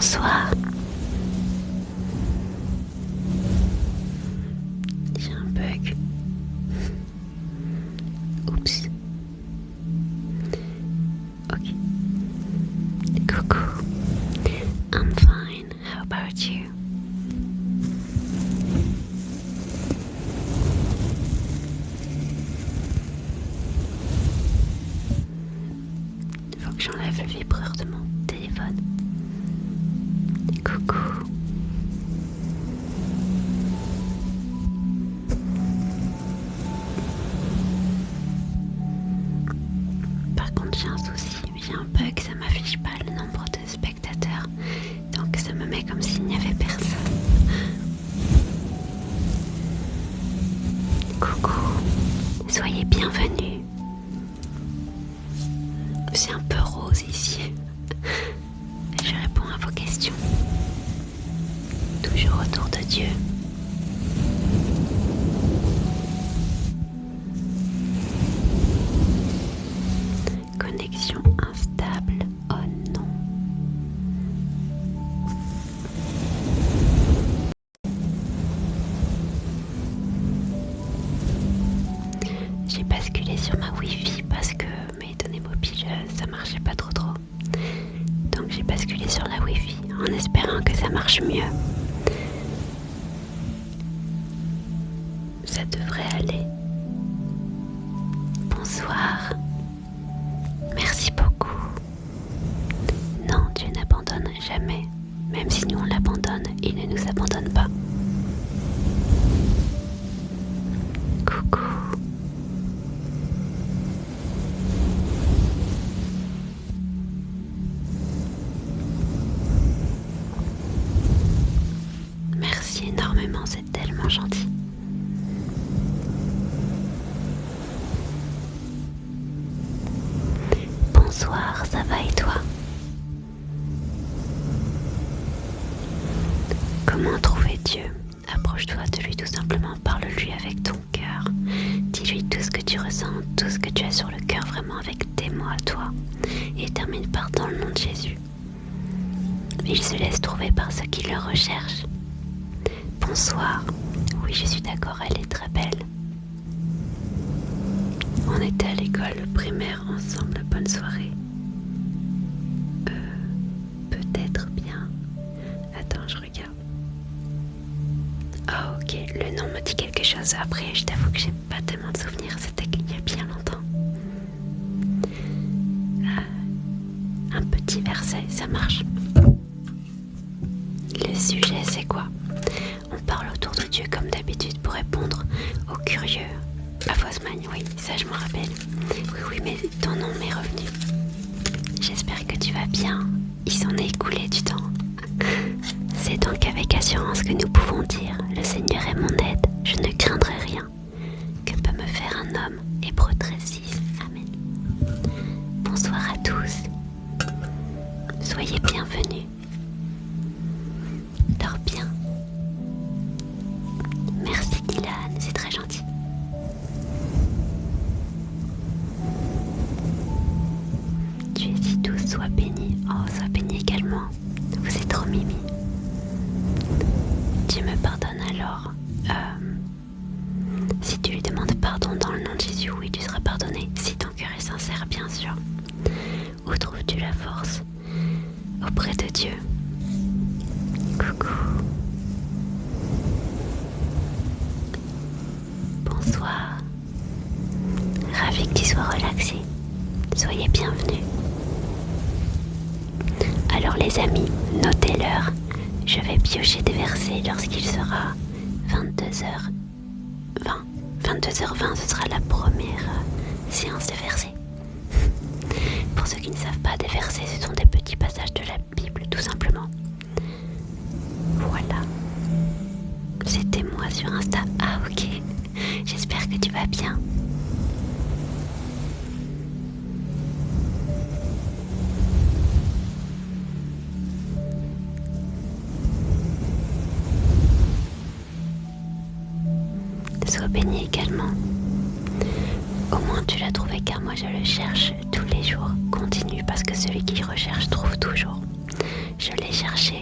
Bonsoir. J'ai un bug. Oups. Ok. Coucou. I'm fine. How about you? Faut que j'enlève le vibreur de mon téléphone. Coucou. Par contre, j'ai un souci, j'ai un bug, ça m'affiche pas le nombre de spectateurs, donc ça me met comme s'il n'y avait personne. Coucou, soyez bienvenus. C'est un peu rose ici. Je réponds à vos questions. Toujours autour de Dieu. Connexion instable. Oh non. J'ai basculé sur ma Wi-Fi parce que mes données mobiles, ça marchait pas trop. Donc j'ai basculé sur la Wi-Fi en espérant que ça marche mieux. Ça devrait aller. Bonsoir. Merci beaucoup. Non, Dieu n'abandonne jamais. Même si nous on l'abandonne, il ne nous abandonne pas. Coucou. Merci énormément, c'est tellement gentil. Bonsoir, ça va et toi? Comment trouver Dieu? Approche-toi de lui tout simplement, parle-lui avec ton cœur. Dis-lui tout ce que tu ressens, tout ce que tu as sur le cœur vraiment avec tes mots à toi. Et termine par dans le nom de Jésus. Il se laisse trouver par ceux qui le recherchent. Bonsoir. Oui, je suis d'accord, elle est très belle. On était à l'école primaire ensemble, bonne soirée. Peut-être bien. Attends, je regarde. Ah ok, le nom me dit quelque chose. Après, je t'avoue que j'ai pas tellement de souvenirs, c'était il y a bien longtemps. Un petit verset, ça marche. Le sujet, c'est quoi? On parle autour de Dieu comme d'habitude pour répondre aux curieux. À Fosmagne, oui, ça je m'en rappelle. Oui, mais ton nom m'est revenu. J'espère que tu vas bien. Il s'en est écoulé du temps. C'est donc avec assurance que nous pouvons dire: le Seigneur est mon aide, je ne craindrai rien. Que peut me faire un homme? Hébreux 13:6. Amen. Bonsoir à tous. Soyez bienvenus. Dors bien. Merci Dylan, c'est très gentil. Tu es si douce, sois bénie. Oh, sois bénie également. Vous êtes trop mimi. Dieu me pardonne alors. Si tu lui demandes pardon dans le nom de Jésus, oui, tu seras pardonné. Si ton cœur est sincère, bien sûr. Où trouves-tu la force? Auprès de Dieu. Coucou. Bonsoir. Ravi que tu sois relaxé. Soyez bienvenus. Alors les amis, notez l'heure. Je vais piocher des versets lorsqu'il sera 22h20. 22h20, ce sera la première séance de versets. Pour ceux qui ne savent pas, des versets, ce sont des petits passages de la Bible, tout simplement. Voilà. C'était moi sur Insta. Ah ok. J'espère que tu vas bien. Sois béni également. Au moins tu l'as trouvé car moi je le cherche tous les jours. Continue parce que celui qui recherche trouve toujours. Je l'ai cherché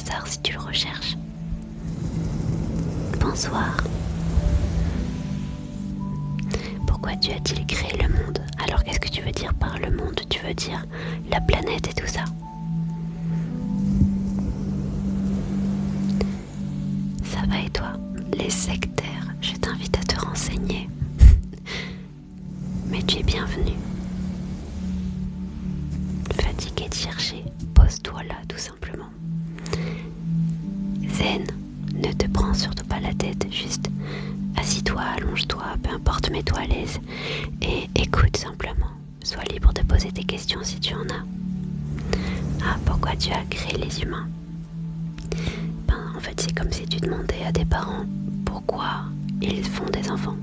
hasard si tu le recherches. Bonsoir. Pourquoi Dieu a-t-il créé le monde? Alors qu'est-ce que tu veux dire par le monde? Tu veux dire la planète et tout ça? Ça va et toi? Les sectaires, je t'invite à te renseigner. Mais tu es bienvenu. Fatigué de chercher, pose-toi là tout simplement. Zen, ne te prends surtout pas la tête, juste assis-toi, allonge-toi, peu importe, mets-toi à l'aise et écoute simplement. Sois libre de poser tes questions si tu en as. Ah, pourquoi Dieu a créé les humains? En fait, c'est comme si tu demandais à des parents pourquoi ils font des enfants.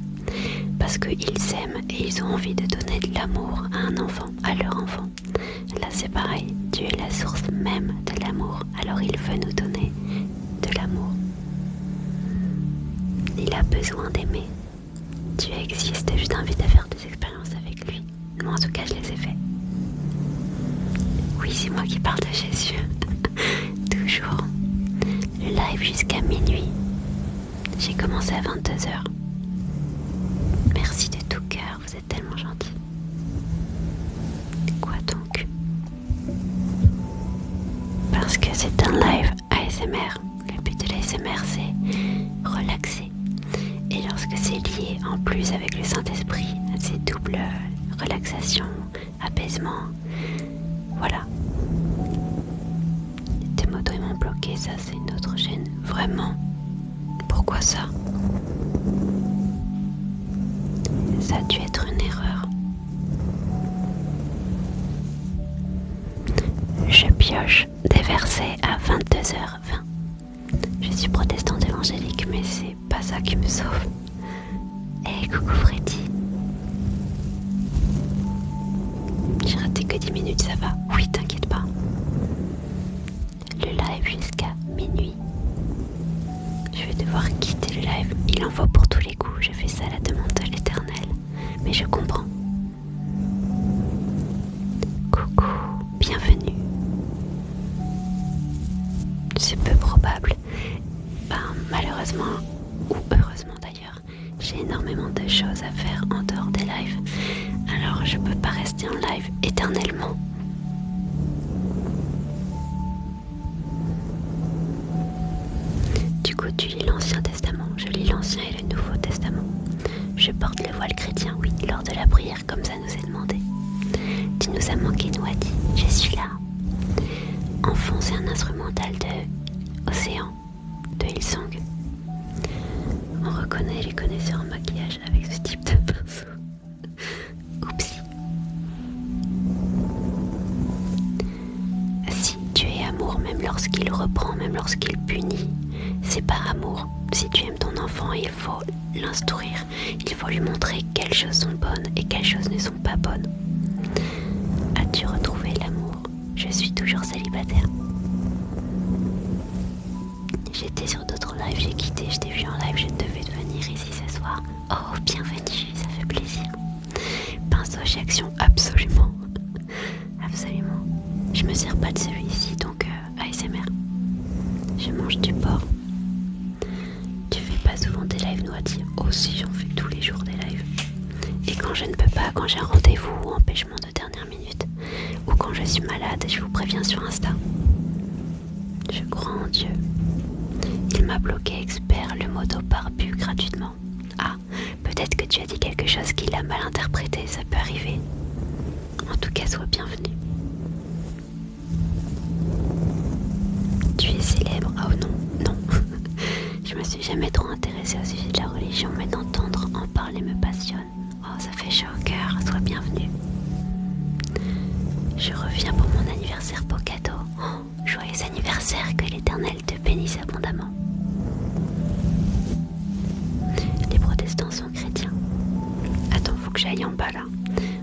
Parce qu'ils s'aiment et ils ont envie de donner de l'amour à un enfant, à leur enfant. Là, c'est pareil. Dieu est la source même de l'amour. Alors, il veut nous donner de l'amour. Il a besoin d'aimer. Dieu existe. Je t'invite à faire des expériences avec lui. Moi, en tout cas, je les ai fait. Oui, c'est moi qui parle de Jésus. Toujours. Le live jusqu'à minuit. J'ai commencé à 22h. Merci de tout cœur, vous êtes tellement gentils. Quoi donc? Parce que c'est un live ASMR. Le but de l'ASMR, c'est relaxer. Et lorsque c'est lié en plus avec le Saint-Esprit, c'est double relaxation, apaisement. Voilà. Tes motos ils m'ont bloqué, ça c'est une autre chaîne. Vraiment? Pourquoi ça? Ça a dû être une erreur. Je pioche des versets à 22h20. Je suis protestante évangélique, mais c'est pas ça qui me sauve. Hey, coucou Freddy. J'ai raté que 10 minutes, ça va? Oui, t'inquiète pas. Le live jusqu'à minuit. Je vais devoir quitter le live. Il en faut pour tous les coups. Je fais ça à la demande de l'Éternel. Mais je comprends. Coucou, bienvenue. C'est peu probable. Malheureusement, ou heureusement d'ailleurs, j'ai énormément de choses à faire en dehors des lives. Alors je peux pas rester en live éternellement. Du coup, tu lis l'Ancien Testament. Je lis l'Ancien et le Nouveau Testament. Je porte le voile chrétien, oui, lors de la prière, comme ça nous est demandé. Tu nous as manqué, nous a dit. Je suis là. Enfant, c'est un instrumental de Océan, de Hillsong. On reconnaît les connaisseurs en maquillage avec ce type de pinceau. Oupsie. Si Dieu est amour, même lorsqu'il reprend, même lorsqu'il punit, c'est par amour. Si tu aimes ton enfant, il faut l'instruire. Il faut lui montrer quelles choses sont bonnes et quelles choses ne sont pas bonnes. As-tu retrouvé l'amour? Je suis toujours célibataire. J'étais sur d'autres lives, j'ai quitté, je t'ai vu en live, je devais venir ici ce soir. Oh, bienvenue, ça fait plaisir. Pinceau chez Action, absolument. Absolument. Je me sers pas de celui-ci, donc ASMR. Je mange du porc. Tu fais pas souvent des lives, Noati? Oh si, j'en fais tous les jours des lives. Et quand je ne peux pas, quand j'ai un rendez-vous ou empêchement de dernière minute, ou quand je suis malade, je vous préviens sur Insta. Je crois en Dieu. Il m'a bloqué expert le moto barbu gratuitement. Ah, peut-être que tu as dit quelque chose qu'il a mal interprété, ça peut arriver. En tout cas, sois bienvenue. Tu es célèbre? Oh non, non. Je me suis jamais trop intéressée au sujet de la religion, mais d'entendre en parler me passionne. Oh, ça fait chaud au cœur, sois bienvenue. Je reviens pour mon anniversaire pour cadeau. Oh, joyeux anniversaire, que l'Éternel te bénisse abondamment. Les protestants sont chrétiens. Attends, faut que j'aille en bas là.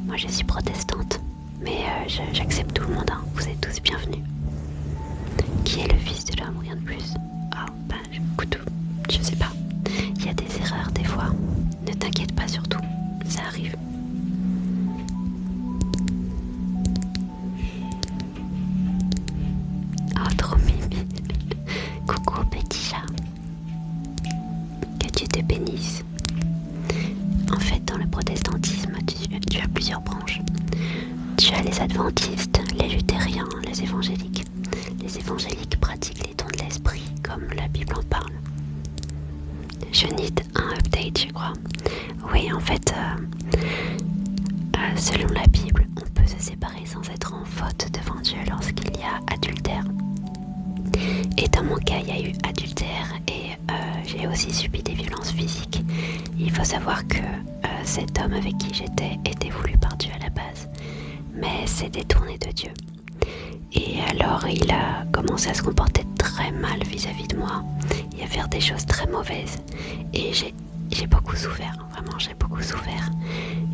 Moi je suis protestante, mais j'accepte tout le monde, hein. Vous êtes tous bienvenus. Qui est le fils de l'homme, rien de plus. Oh, écoute, je sais pas. Il y a des erreurs des fois. Ne t'inquiète pas surtout, ça arrive. Oh, trop mimi. adventistes, les luthériens, les évangéliques. Les évangéliques pratiquent les dons de l'esprit, comme la Bible en parle. Je need un update, je crois. Oui, en fait, selon la Bible, on peut se séparer sans être en faute devant Dieu lorsqu'il y a adultère. Et dans mon cas, il y a eu adultère et j'ai aussi subi des violences physiques. Il faut savoir que cet homme avec qui j'étais était voulu par Dieu à la base, mais s'est détourné de Dieu. Et alors il a commencé à se comporter très mal vis-à-vis de moi et à faire des choses très mauvaises. Et j'ai beaucoup souffert, vraiment j'ai beaucoup souffert.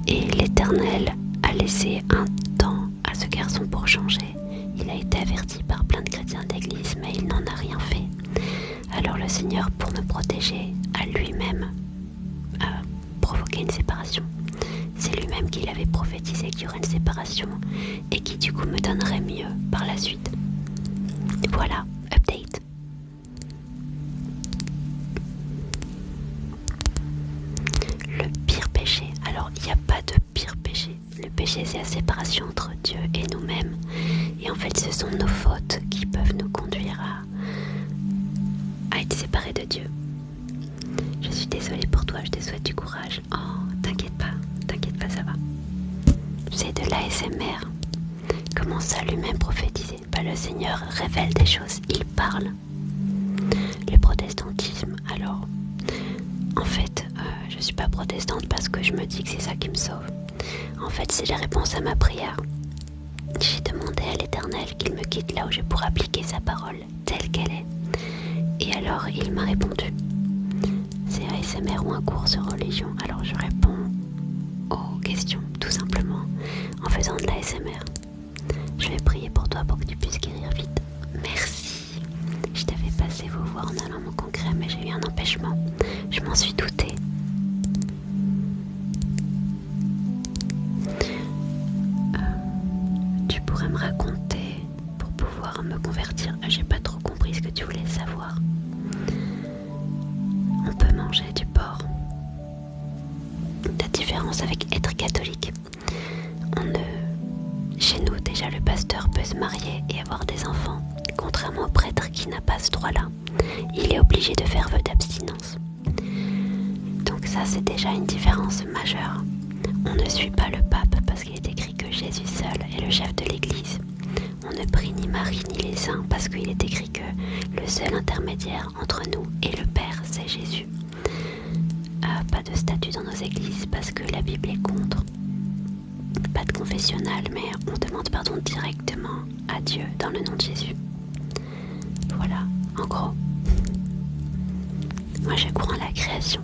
Et l'Éternel a laissé un temps à ce garçon pour changer. Il a été averti par plein de chrétiens d'église, mais il n'en a rien fait. Alors le Seigneur, pour me protéger, a lui-même provoqué une séparation. C'est lui-même qui l'avait prophétisé qu'il y aurait une séparation et qui du coup me donnerait mieux par la suite. Voilà, update. Le pire péché. Alors il n'y a pas de pire péché. Le péché, c'est la séparation entre Dieu et nous-mêmes. Et en fait, ce sont nos fautes qui peuvent nous conduire à être séparés de Dieu. Je suis désolée pour toi, je te souhaite du courage. Oh, t'inquiète pas, ça va. C'est de l'ASMR. Comment ça lui-même prophétiser? Le Seigneur révèle des choses, il parle. Le protestantisme, alors, en fait, je suis pas protestante parce que je me dis que c'est ça qui me sauve. En fait, c'est la réponse à ma prière. J'ai demandé à l'Éternel qu'il me guide là où je pourrais appliquer sa parole telle qu'elle est. Et alors, il m'a répondu. C'est ASMR ou un cours sur religion? Alors, je réponds aux questions, tout simplement, en faisant de l'ASMR. Je vais prier pour toi pour que tu puisses guérir vite. Merci. Je t'avais passé vos voix en allant à mon congrès, mais j'ai eu un empêchement. Je m'en suis doutée. Tu pourrais me raconter pour pouvoir me convertir? J'ai pas trop compris ce que tu voulais savoir. On peut manger du porc. La différence avec être catholique, chez nous déjà le pasteur peut se marier et avoir des enfants, contrairement au prêtre qui n'a pas ce droit-là. Il est obligé de faire vœu d'abstinence. Donc ça, c'est déjà une différence majeure. On ne suit pas le pape parce qu'il est écrit que Jésus seul est le chef de l'Église. On ne prie ni Marie ni les saints parce qu'il est écrit que le seul intermédiaire entre nous et le Père, c'est Jésus. Pas de statut dans nos églises parce que la Bible est contre. Pas de confessionnal, mais on demande pardon directement à Dieu dans le nom de Jésus. Voilà, en gros. Moi, je crois en la création.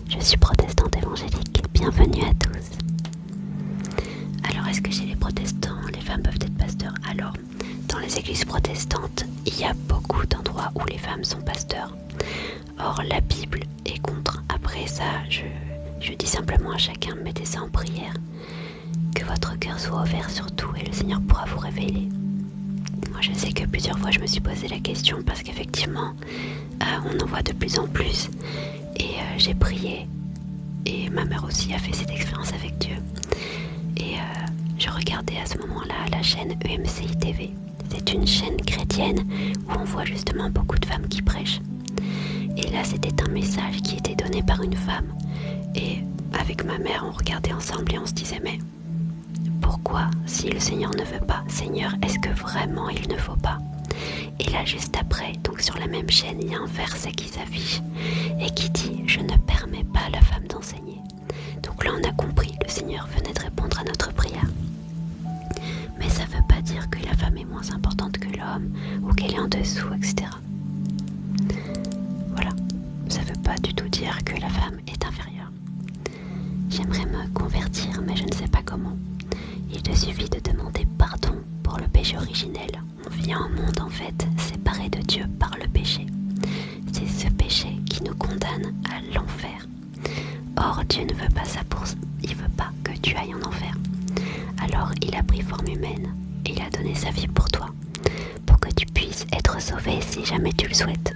Je suis protestante évangélique. Bienvenue à tous. Alors, est-ce que chez les protestants, les femmes peuvent être pasteurs? Alors, dans les églises protestantes, il y a beaucoup d'endroits où les femmes sont pasteurs. Or, la Bible est contre. Après ça, je dis simplement à chacun, mettez ça en prière. Que votre cœur soit ouvert sur tout et le Seigneur pourra vous révéler. Moi, je sais que plusieurs fois, je me suis posé la question parce qu'effectivement, on en voit de plus en plus. Et j'ai prié. Et ma mère aussi a fait cette expérience avec Dieu. Et je regardais à ce moment-là la chaîne EMCI TV. C'est une chaîne chrétienne où on voit justement beaucoup de femmes qui prêchent. Et là, c'était un message qui était donné par une femme. Et avec ma mère, on regardait ensemble et on se disait, mais pourquoi, si le Seigneur ne veut pas, Seigneur, est-ce que vraiment il ne faut pas? Et là, juste après, donc sur la même chaîne, il y a un verset qui s'affiche et qui dit, je ne permets pas à la femme d'enseigner. Donc là, on a compris, le Seigneur venait de répondre à notre prière. Mais ça ne veut pas dire que la femme est moins importante que l'homme ou qu'elle est en dessous, etc. Voilà, ça ne veut pas du tout dire que la femme est inférieure. J'aimerais me convertir, mais je ne sais pas comment. Il te suffit de demander pardon pour le péché originel. On vient au monde en fait séparé de Dieu par le péché. C'est ce péché qui nous condamne à l'enfer. Or Dieu ne veut pas ça il veut pas que tu ailles en enfer. Alors il a pris forme humaine et il a donné sa vie pour toi, pour que tu puisses être sauvé si jamais tu le souhaites.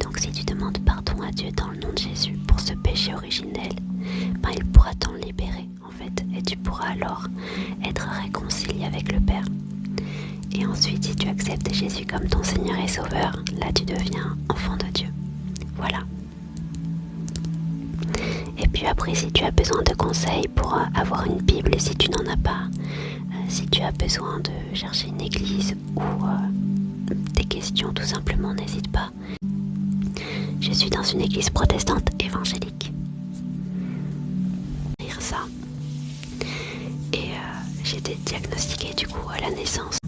Donc si tu demandes pardon à Dieu dans le nom de Jésus pour ce péché originel, il pourra t'en libérer en fait et tu pourras alors être réconcilié acceptes Jésus comme ton Seigneur et Sauveur, là tu deviens enfant de Dieu. Voilà. Et puis après, si tu as besoin de conseils pour avoir une Bible, si tu n'en as pas, si tu as besoin de chercher une église ou des questions, tout simplement, n'hésite pas. Je suis dans une église protestante évangélique. Ça. Et j'ai été diagnostiquée du coup à la naissance.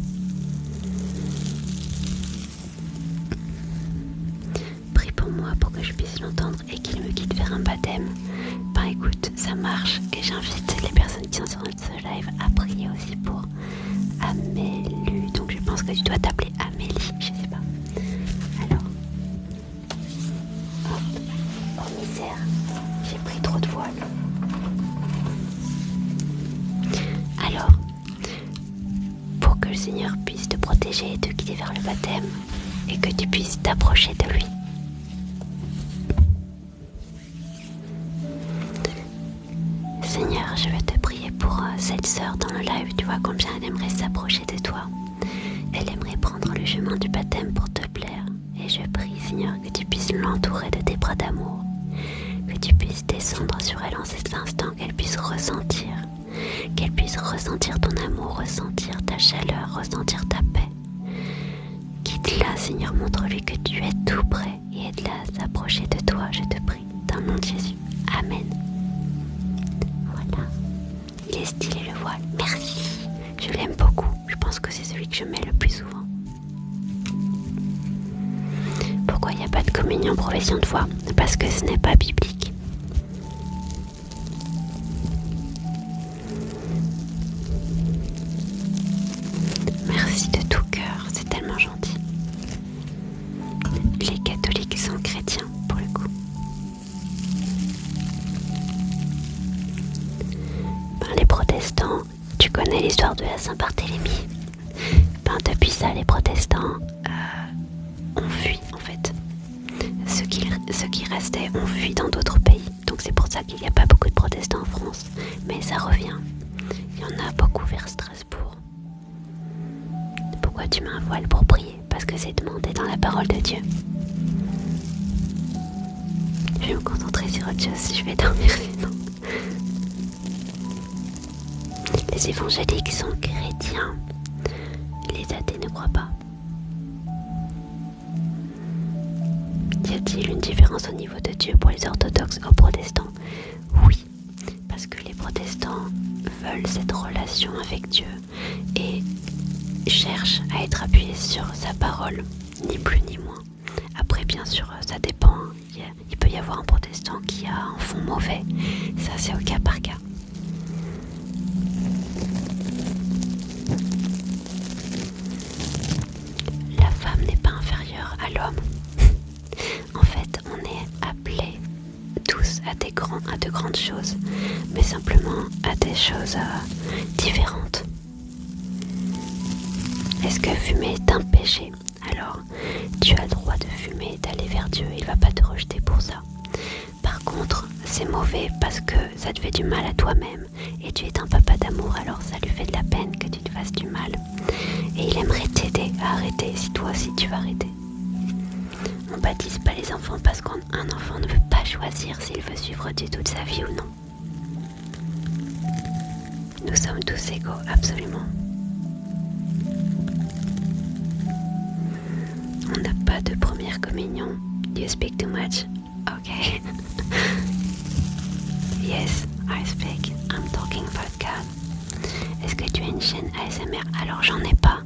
Prie pour moi pour que je puisse l'entendre et qu'il me guide vers un baptême. Ben écoute, ça marche et j'invite les personnes qui sont sur notre live à prier aussi pour Amélie. Donc je pense que tu dois t'appeler Amélie, je sais pas. Alors, oh misère, j'ai pris trop de voile. Alors, pour que le Seigneur puisse te protéger et te guider vers le baptême et que tu puisses t'approcher de lui. Seigneur, je vais te prier pour cette sœur dans le live. Tu vois combien elle aimerait s'approcher de toi. Elle aimerait prendre le chemin du baptême pour te plaire. Et je prie, Seigneur, que tu puisses l'entourer de tes bras d'amour. Que tu puisses descendre sur elle en cet instant, qu'elle puisse ressentir ton amour, ressentir ta chaleur, ressentir ta paix. Guide-la, Seigneur, montre-lui que tu es tout près et aide-la à s'approcher de toi, je te prie, dans le nom de Jésus. Amen. Voilà. Il est stylé le voile. Merci. Je l'aime beaucoup. Je pense que c'est celui que je mets le plus souvent. Pourquoi il n'y a pas de communion profession de foi? Parce que ce n'est pas biblique. Merci de tout cœur, c'est tellement gentil. Les catholiques sont chrétiens pour le coup. Les protestants, tu connais l'histoire de la Saint-Barthélemy. Depuis ça, les protestants ont fui en fait. Ceux qui restaient ont fui dans d'autres pays. Donc c'est pour ça qu'il n'y a pas beaucoup de protestants en France. Mais ça revient. Il y en a beaucoup vers Strasbourg. Pourquoi tu mets un voile pour prier? Parce que c'est demandé dans la parole de Dieu. Je vais me concentrer sur autre chose si je vais dormir sinon. Les évangéliques sont chrétiens. Les athées ne croient pas. Y a-t-il une différence au niveau de Dieu pour les orthodoxes aux protestants? Oui, parce que les protestants veulent cette relation avec Dieu et cherchent à être appuyés sur sa parole, ni plus ni moins. Après, bien sûr, ça dépend. Il peut y avoir un protestant qui a un fond mauvais. Ça, c'est au cas par cas. La femme n'est pas inférieure à l'homme. En fait, on est appelés tous à de grandes choses, mais simplement à des choses différentes. Est-ce que fumer est un péché? Alors, tu as le droit de fumer et d'aller vers Dieu, il ne va pas te rejeter pour ça. Par contre, c'est mauvais parce que ça te fait du mal à toi-même. Et tu es un papa d'amour, alors ça lui fait de la peine que tu te fasses du mal. Et il aimerait t'aider à arrêter, si toi aussi tu vas arrêter. On baptise pas les enfants parce qu'un enfant ne peut pas choisir s'il veut suivre Dieu toute sa vie ou non. Nous sommes tous égaux, absolument. On n'a pas de première communion. Do you speak too much? Okay. Yes, I speak. I'm talking about God. Est-ce que tu as une chaîne ASMR? Alors j'en ai pas,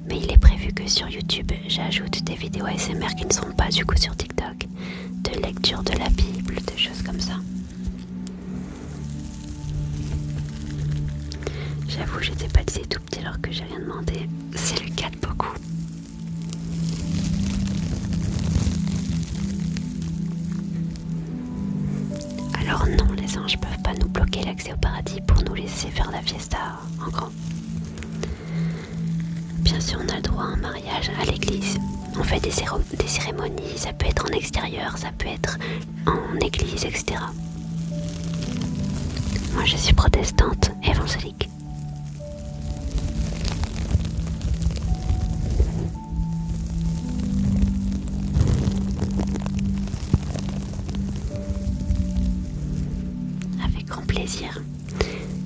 mais il est prévu que sur YouTube, j'ajoute des vidéos ASMR qui ne sont pas du coup sur TikTok, de lecture de la Bible, de choses comme ça. J'avoue, j'étais pas disais tout petit alors que j'ai rien demandé. C'est le cas de beaucoup. Alors non, les anges peuvent pas nous bloquer l'accès au paradis pour nous laisser faire la fiesta en grand. Bien sûr, on a le droit à un mariage à l'église. On fait des cérémonies, ça peut être en extérieur, ça peut être en église, etc. Moi, je suis protestante, évangélique. grand plaisir.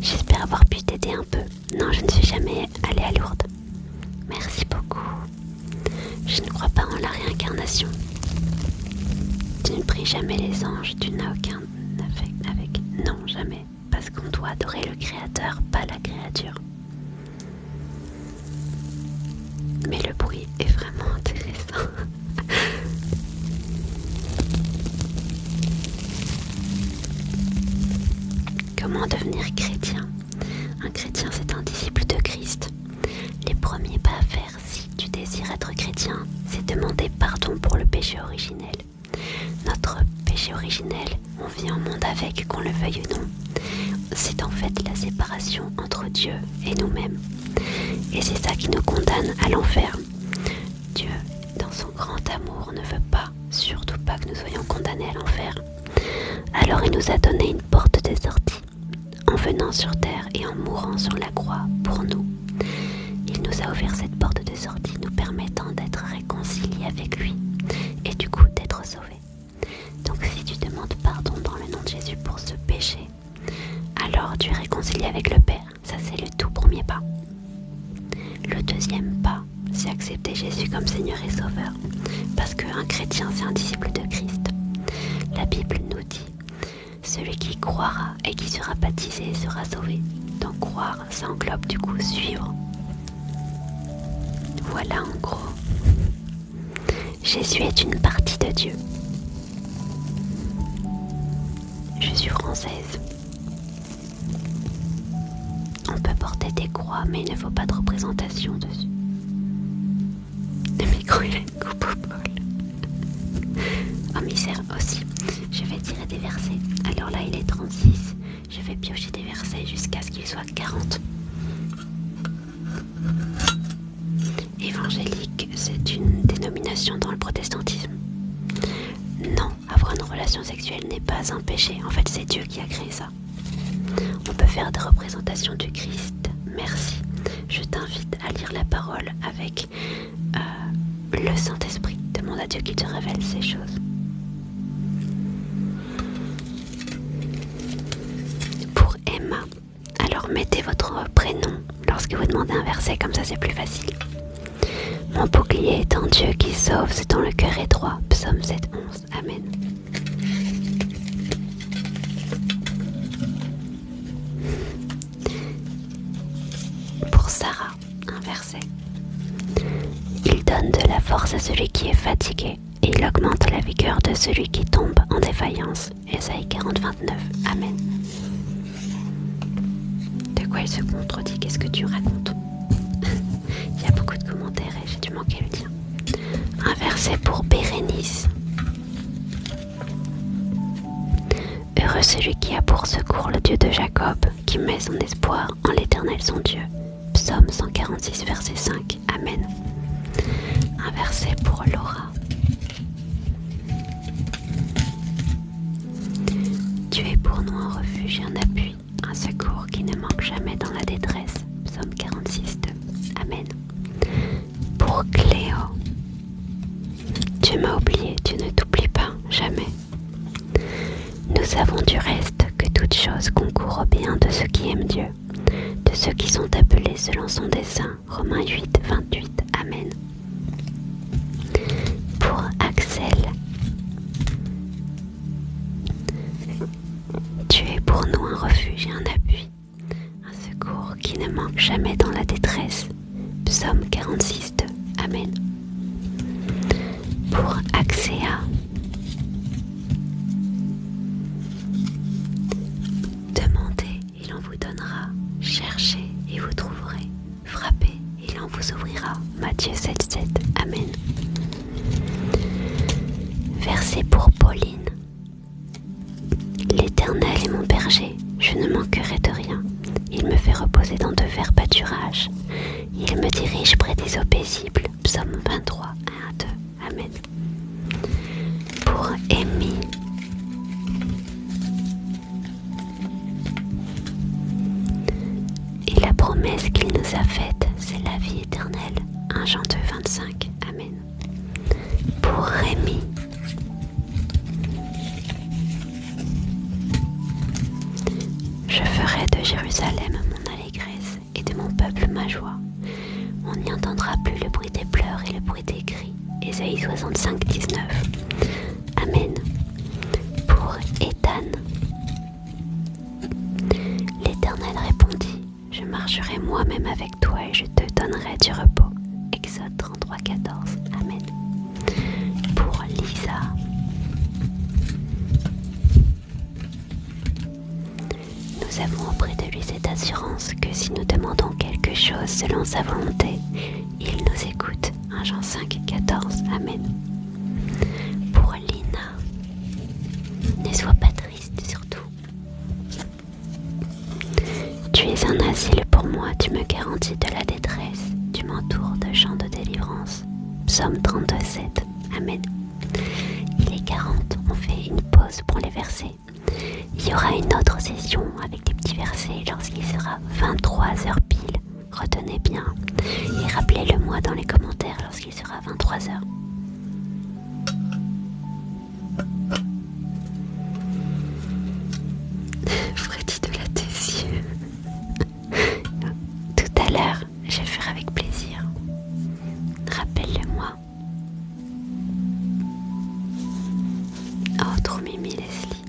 J'espère avoir pu t'aider un peu. Non, je ne suis jamais allée à Lourdes. Merci beaucoup. Je ne crois pas en la réincarnation. Tu ne pries jamais les anges, tu n'as aucun affect avec... Non, jamais. Parce qu'on doit adorer le Créateur, pas la créature. Mais le bruit est vraiment intéressant. Comment devenir chrétien? Un chrétien, c'est un disciple de Christ. Les premiers pas à faire si tu désires être chrétien, c'est demander pardon pour le péché originel. Notre péché originel, on vit en monde avec, qu'on le veuille ou non. C'est en fait la séparation entre Dieu et nous-mêmes. Et c'est ça qui nous condamne à l'enfer. Dieu, dans son grand amour, ne veut pas, surtout pas que nous soyons condamnés à l'enfer. Alors il nous a donné une porte de sortie, en venant sur terre et en mourant sur la croix pour nous. Il nous a ouvert cette porte de sortie, nous permettant d'être réconciliés avec lui et du coup d'être sauvés. Donc si tu demandes pardon dans le nom de Jésus pour ce péché, alors tu es réconcilié avec le Père. Ça, c'est le tout premier pas. Le deuxième pas, c'est accepter Jésus comme Seigneur et Sauveur. Parce qu'un chrétien, c'est un disciple de Christ. La Bible nous dit, celui qui croira et qui sera baptisé sera sauvé. Donc croire, ça englobe du coup suivre. Voilà en gros. Jésus est une partie de Dieu. Je suis française. On peut porter des croix, mais il ne faut pas de représentation dessus. Le micro, il a une coupe au bol. Oh misère aussi. Je vais tirer des versets. Alors là, il est 36. Je vais piocher des versets jusqu'à ce qu'il soit 40. Évangélique, c'est une dénomination dans le protestantisme. Non, avoir une relation sexuelle n'est pas un péché. En fait, c'est Dieu qui a créé ça. On peut faire des représentations du Christ. Merci. Je t'invite à lire la parole avec le Saint-Esprit. Demande à Dieu qu'il te révèle ces choses. Pour Emma, alors mettez votre prénom lorsque vous demandez un verset, comme ça c'est plus facile. Mon bouclier est en Dieu qui sauve, c'est dans le cœur étroit. Psaume 7:11. Amen. Pour Sarah, un verset. Il donne de la force à celui qui est fatigué et il augmente la vigueur de celui qui tombe en défaillance. Ésaïe 40:29. Amen. De quoi il se contredit? Qu'est-ce que tu racontes? Il y a beaucoup de commentaires et j'ai dû manquer le tien. Un verset pour Bérénice. Heureux celui qui a pour secours le Dieu de Jacob, qui met son espoir en l'Éternel son Dieu. Psaume 146, verset 5. Amen. Un verset pour Laura. Tu es pour nous un refuge et un appui, un secours qui ne manque jamais dans la détresse. Psaume 46, 2. Amen. Pour Cléo. Tu m'as oublié, tu ne t'oublies pas, jamais. Nous savons du reste que toute chose concourt au bien de ceux qui aiment Dieu, de ceux qui sont appelés selon son dessein. Romains 8, 28. Amen. Pour Axel. Tu es pour nous un refuge et un appui, un secours qui ne manque jamais dans la détresse. Psaume 46, 2. Amen. Pour Axéa. Demandez, il en vous donnera. Cherchez et vous trouverez. Frappez, il en vous ouvrira. Matthieu 7, 7. Amen. Verset pour Pauline. L'Éternel est mon berger, je ne manquerai de rien. Il me fait reposer dans de verts pâturages. Il me dirige près des eaux paisibles. Psaume 23, 1 à 2. Amen. Pour Amy. Et la promesse qu'il nous a faite, c'est la vie éternelle. 1 Jean 2, 25. Amen. Pour Rémi. Je ferai de Jérusalem mon allégresse et de mon peuple ma joie. On n'y entendra plus le bruit des pleurs et le bruit des cris. Ésaïe 65, 19. Amen. Pour Étan. L'Éternel répondit, je marcherai moi-même avec toi et je te donnerai du repos. Exode 33, 14. Amen. Pour Lisa. Nous avons auprès de lui cette assurance que si nous demandons quelque chose selon sa volonté, il nous écoute. 1 Jean 5, 14. Amen. Pour Lina. Ne sois pas triste surtout. Tu es un asile pour moi, tu me garantis de la détresse, tu m'entoures de chants de délivrance. Psaume 32, 7. Amen. Il est 40, on fait une pause pour les versets. Il y aura une autre session avec des petits versets lorsqu'il sera 23h pile. Retenez bien et rappelez-le moi dans les commentaires lorsqu'il sera 23h. Freddy de la tes yeux. Tout à l'heure, je vais faire avec plaisir. Rappelle-le-moi. Oh, trop mimi Leslie.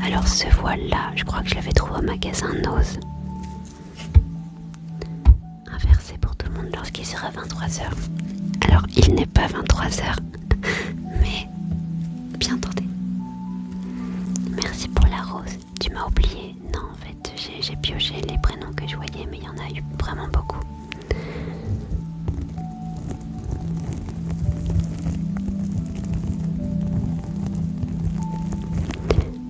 Alors ce voile-là, je crois que je l'avais trouvé au magasin Nose. Un verset pour tout le monde lorsqu'il sera 23h. Alors il n'est pas 23h, mais bien tenté. Merci pour la rose. Tu m'as oublié. Non, en fait, j'ai pioché les prénoms que je voyais, mais il y en a eu vraiment beaucoup.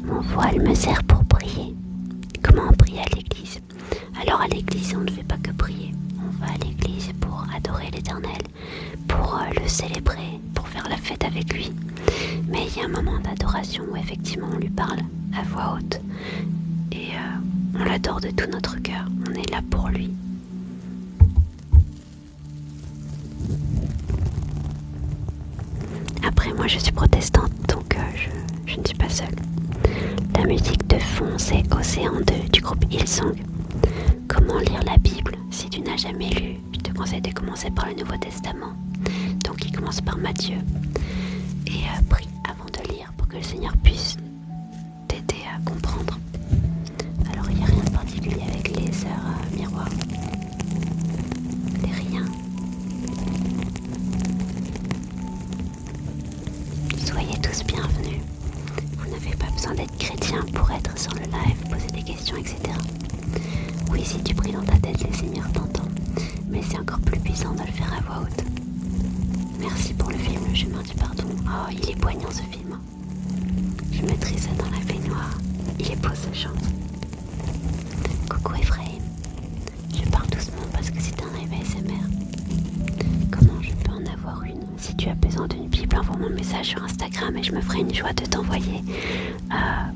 Mon voile me sert pour prier. Comment on prie à l'église? Alors à l'église, on ne fait pas que prier. On va à l'église pour adorer l'Éternel, pour le célébrer, pour faire la fête avec lui. Mais il y a un moment d'adoration où effectivement on lui parle à voix haute et on l'adore de tout notre cœur. On est là pour lui. Après, moi je suis protestante, donc je ne suis pas seule. La musique de fond, c'est Océan 2 du groupe Hillsong. Comment lire la Bible si tu n'as jamais lu? Je te conseille de commencer par le Nouveau Testament. Donc il commence par Matthieu. Et prie avant de lire pour que le Seigneur puisse t'aider à comprendre. Alors il n'y a rien de particulier avec les sœurs miroirs. Les riens. Soyez tous bienvenus. Vous n'avez pas besoin d'être chrétien pour être sur le live, poser des questions, etc. Oui, si tu pries dans ta tête, le Seigneur t'entend. Mais c'est encore plus puissant de le faire à voix haute. Merci pour le film Le Chemin du Pardon. Oh, il est poignant ce film. Je mettrai ça dans la baignoire. Il est beau ce chant. Coucou Ephraim. Je parle doucement parce que c'est un live ASMR. Comment je peux en avoir une? Si tu as besoin d'une Bible, envoie-moi un message sur Instagram et je me ferai une joie de t'envoyer un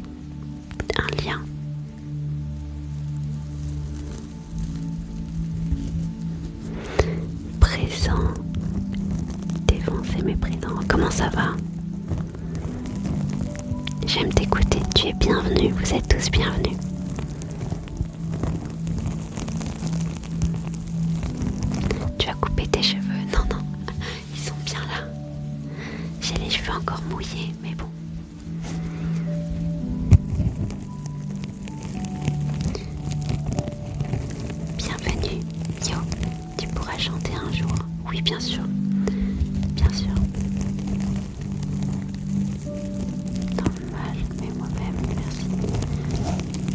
lien. Présent. Défoncer mes présents. Comment ça va? J'aime t'écouter. Tu es bienvenue. Vous êtes tous bienvenus. Tu as coupé tes cheveux? Non, non. Ils sont bien là. J'ai les cheveux encore mouillés, mais bon. Bienvenue. Yo, tu pourras chanter un jour. Oui, bien sûr. Bien sûr. Normal, mais moi-même, merci.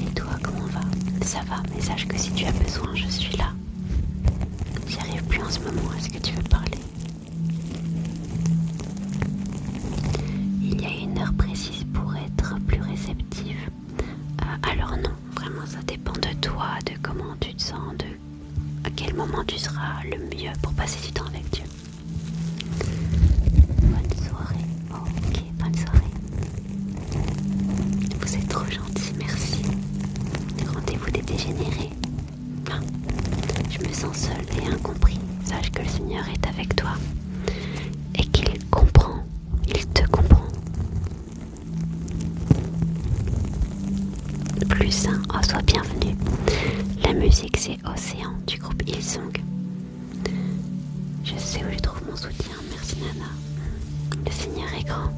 Et toi, comment va? Ça va, mais sache que si tu as besoin, je suis là. J'y arrive plus en ce moment. Est-ce que tu veux parler? Il y a une heure précise pour être plus réceptive. Alors non, vraiment ça dépend de toi, de comment tu te sens, de à quel moment tu seras le mieux pour passer du temps avec Dieu. Bonne soirée. Oh, ok, bonne soirée. Vous êtes trop gentils, merci. Rendez-vous des dégénérés. Je me sens seule et incompris. Sache que le Seigneur est avec toi et qu'il comprend. Il te comprend. Plus hein. Oh, sois bienvenue. La musique, c'est Océan du groupe Hillsong. Je sais où je trouve mon soutien. Merci Nana. Le Seigneur est grand.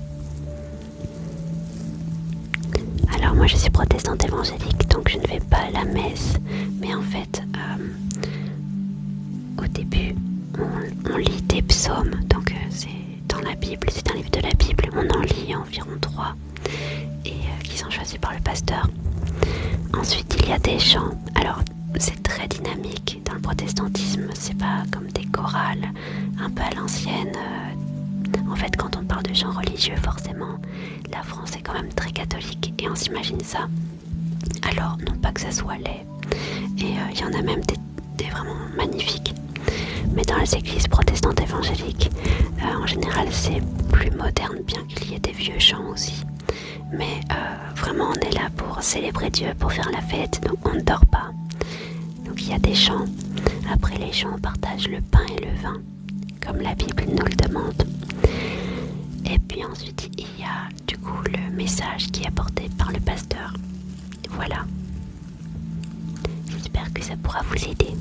Alors moi je suis protestante évangélique, donc je ne vais pas à la messe. Mais en fait, au début, on lit des psaumes. Donc c'est dans la Bible, c'est un livre de la Bible. On en lit environ 3 et qui sont choisis par le pasteur. Ensuite il y a des chants. Alors c'est très dynamique dans le protestantisme. C'est pas comme des chorales un peu à l'ancienne. En fait, quand on parle de chants religieux, forcément, la France est quand même très catholique et on s'imagine ça. Alors, non pas que ça soit laid, et il y en a même des vraiment magnifiques. Mais dans les églises protestantes évangéliques, en général, c'est plus moderne, bien qu'il y ait des vieux chants aussi. Mais vraiment, on est là pour célébrer Dieu, pour faire la fête, donc on ne dort pas. Donc il y a des chants. Après les chants, on partage le pain et le vin, comme la Bible nous le demande. Et puis ensuite, il y a du coup le message qui est apporté par le pasteur. Voilà. J'espère que ça pourra vous aider.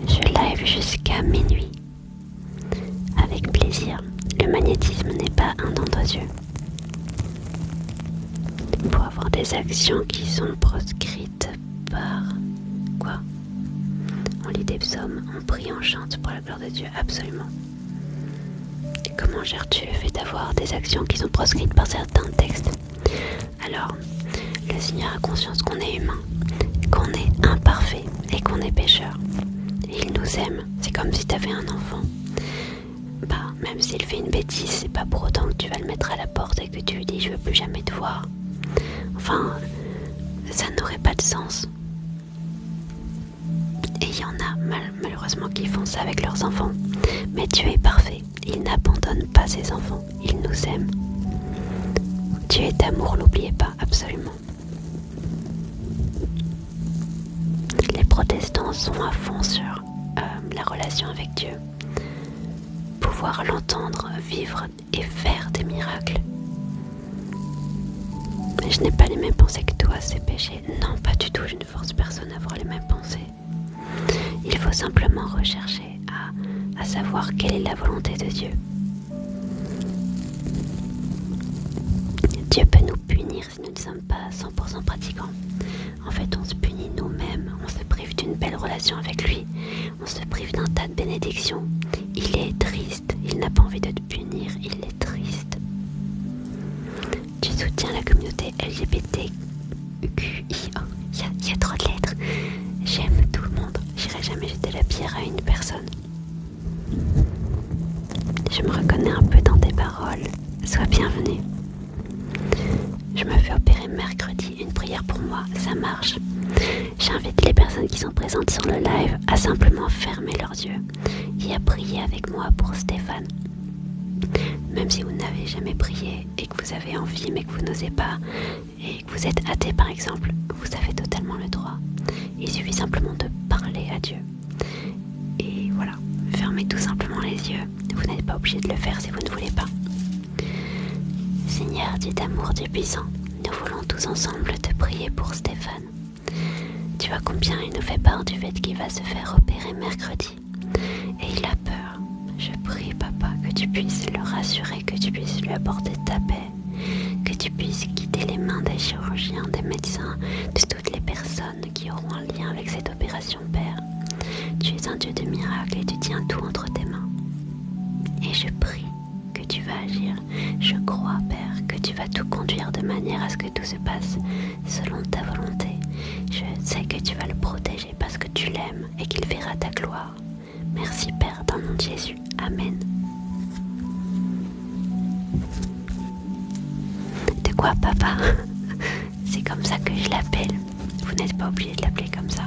Je live jusqu'à minuit. Avec plaisir. Le magnétisme n'est pas un don d'odieux. Pour avoir des actions qui sont proscrites par... Quoi? On lit des psaumes, on prie, on chante pour la gloire de Dieu, absolument. Et comment gères-tu le fait d'avoir des actions qui sont proscrites par certains textes? Alors, le Seigneur a conscience qu'on est humain, qu'on est imparfait et qu'on est pécheur. Et il nous aime. C'est comme si tu avais un enfant. Bah, même s'il fait une bêtise, c'est pas pour autant que tu vas le mettre à la porte et que tu lui dis je veux plus jamais te voir. Enfin, ça n'aurait pas de sens. Et il y en a malheureusement qui font ça avec leurs enfants. Mais Dieu est parfait. Il n'abandonne pas ses enfants. Il nous aime. Dieu est amour, n'oubliez pas, absolument. Les protestants sont à fond sur la relation avec Dieu. Pouvoir l'entendre, vivre et faire des miracles. Mais je n'ai pas les mêmes pensées que toi, c'est péché. Non, pas du tout, je ne force personne à avoir les mêmes pensées. Il faut simplement rechercher à savoir quelle est la volonté de Dieu. Dieu peut nous punir si nous ne sommes pas 100% pratiquants. En fait, on se punit nous-mêmes, on se prive d'une belle relation avec lui, on se prive d'un tas de bénédictions. Il est triste, il n'a pas envie de te punir, il est triste. Tu soutiens la communauté LGBTQI. Il y a trop de lettres. J'aime tout le monde. J'irai jamais jeter la pierre à une personne. Je me reconnais un peu dans tes paroles. Sois bienvenue. Je me fais opérer mercredi. Une prière pour moi, ça marche. J'invite les personnes qui sont présentes sur le live à simplement fermer leurs yeux et à prier avec moi pour Stéphane. Même si vous n'avez jamais prié et que vous avez envie mais que vous n'osez pas et que vous êtes athée par exemple, vous avez totalement le droit. Il suffit simplement de parler à Dieu. Et voilà, fermez tout simplement les yeux. Vous n'êtes pas obligé de le faire si vous ne voulez pas. Seigneur Dieu d'amour, Dieu puissant, nous voulons tous ensemble te prier pour Stéphane. Tu vois combien il nous fait part du fait qu'il va se faire opérer mercredi. Et il a peur. Je prie, Papa, que tu puisses le rassurer, que tu puisses lui apporter ta paix, que tu puisses guider les mains des chirurgiens, des médecins, de toutes les personnes qui auront un lien avec cette opération, Père. Tu es un Dieu de miracles et tu tiens tout entre tes mains. Et je prie que tu vas agir. Je crois, Père, que tu vas tout conduire de manière à ce que tout se passe selon ta volonté. Je sais que tu vas le protéger parce que tu l'aimes et qu'il verra ta gloire. Merci, Père, dans le nom de Jésus. Amen. De quoi, Papa? C'est comme ça que je l'appelle. Vous n'êtes pas obligé de l'appeler comme ça.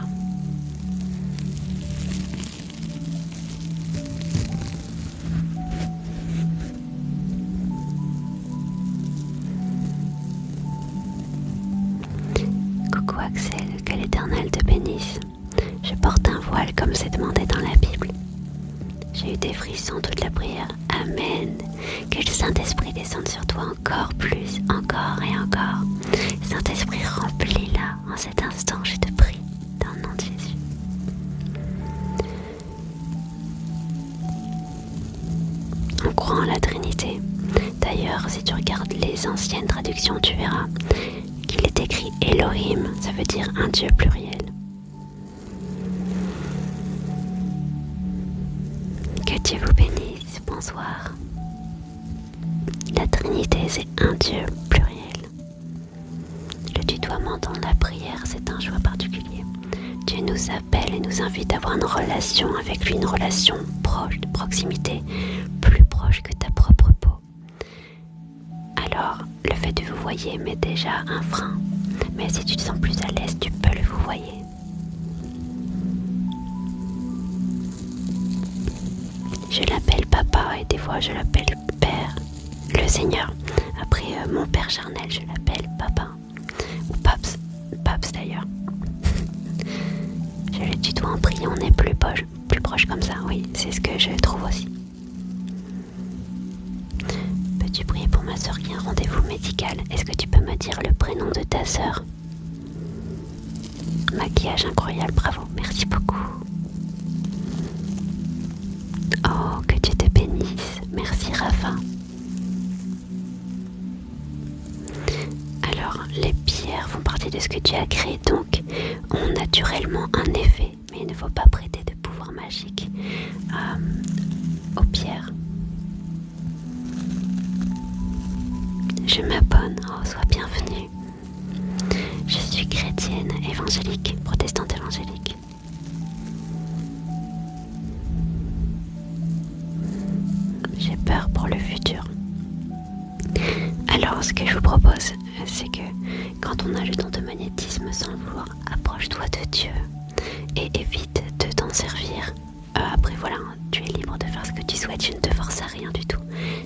Coucou Axel, que l'Éternel te bénisse. Je porte un voile comme c'est demandé dans la Bible. J'ai eu des frissons toute la prière. Amen. Que le Saint-Esprit descende sur toi encore plus, encore et encore. Saint-Esprit, remplis-la en cet instant, je te prie, dans le nom de Jésus. On croit en la Trinité. D'ailleurs, si tu regardes les anciennes traductions, tu verras qu'il est écrit Elohim, ça veut dire un Dieu pluriel. Que Dieu vous bénisse, bonsoir. La Trinité, c'est un Dieu pluriel. Le tutoiement dans la prière, c'est un choix particulier. Dieu nous appelle et nous invite à avoir une relation avec lui, une relation proche, de proximité, plus proche que ta propre peau. Alors, le fait de vous voyer met déjà un frein. Mais si tu te sens plus à l'aise, tu peux le vous voyer. Je l'appelle papa et des fois je l'appelle père, le Seigneur. Après mon père charnel, je l'appelle papa. Ou paps d'ailleurs. Je le tutoie en priant, on est plus proche comme ça, oui, c'est ce que je trouve aussi. Peux-tu prier pour ma soeur qui a un rendez-vous médical? Est-ce que tu peux me dire le prénom de ta soeur? Maquillage incroyable, bravo, merci beaucoup. Oh, que Dieu te bénisse, merci Rafa. Alors, les pierres font partie de ce que Dieu a créé, donc ont naturellement un effet, mais il ne faut pas prêter de pouvoir magique aux pierres. Je m'abonne, oh, sois bienvenue. Je suis chrétienne évangélique, protestante évangélique. J'ai peur pour le futur. Alors, ce que je vous propose, c'est que quand on a le don de magnétisme sans le vouloir, approche-toi de Dieu et évite de t'en servir. Après, voilà, tu es libre de faire ce que tu souhaites, je ne te force à rien du tout.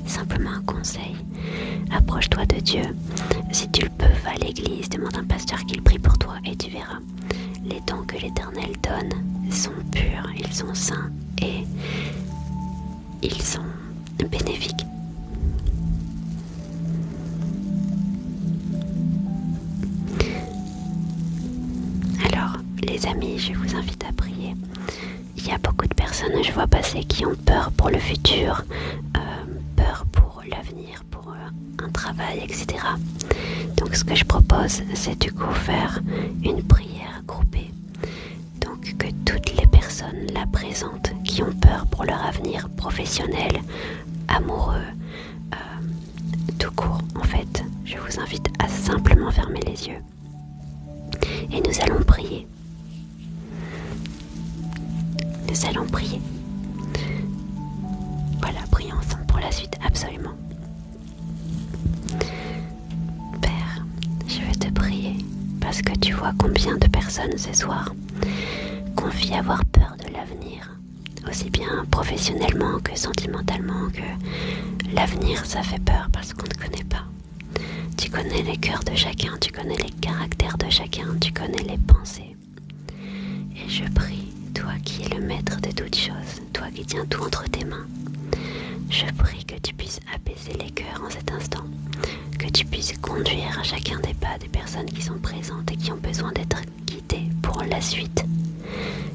Simplement un conseil. Approche-toi de Dieu. Si tu le peux, va à l'église, demande à un pasteur qu'il prie pour toi et tu verras. Les dons que l'Éternel donne sont purs, ils sont saints et ils sont bénéfiques. Alors, les amis, je vous invite à prier. Il y a beaucoup de personnes, je vois passer, qui ont peur pour le futur, peur pour l'avenir, pour un travail, etc. Donc ce que je propose, c'est du coup faire une prière groupée. Donc que toutes les personnes là présentes qui ont peur pour leur avenir professionnel, amoureux, tout court en fait, je vous invite à simplement fermer les yeux. Et nous allons prier. Nous allons prier. Voilà, prions ensemble pour la suite, absolument. Père, je veux te prier parce que tu vois combien de personnes ce soir confient avoir peur de l'avenir, aussi bien professionnellement que sentimentalement, que l'avenir ça fait peur parce qu'on ne connaît pas. Tu connais les cœurs de chacun, tu connais les caractères de chacun, tu connais les pensées. Et je prie, toi qui es le maître de toutes choses, toi qui tiens tout entre tes mains, je prie que tu puisses apaiser les cœurs en cet instant, que tu puisses conduire à chacun des pas des personnes qui sont présentes et qui ont besoin d'être guidées pour la suite.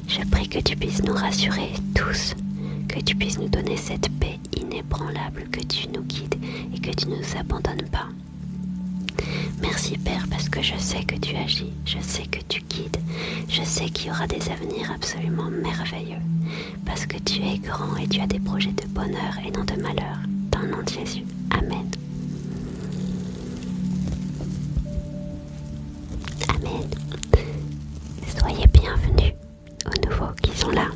Je prie que tu puisses nous rassurer tous, que tu puisses nous donner cette paix inébranlable, que tu nous guides et que tu ne nous abandonnes pas. Merci Père parce que je sais que tu agis, je sais que tu guides, je sais qu'il y aura des avenirs absolument merveilleux parce que tu es grand et tu as des projets de bonheur et non de malheur. Dans le nom de Jésus. Amen. Amen. Soyez bienvenus aux nouveaux qui sont là.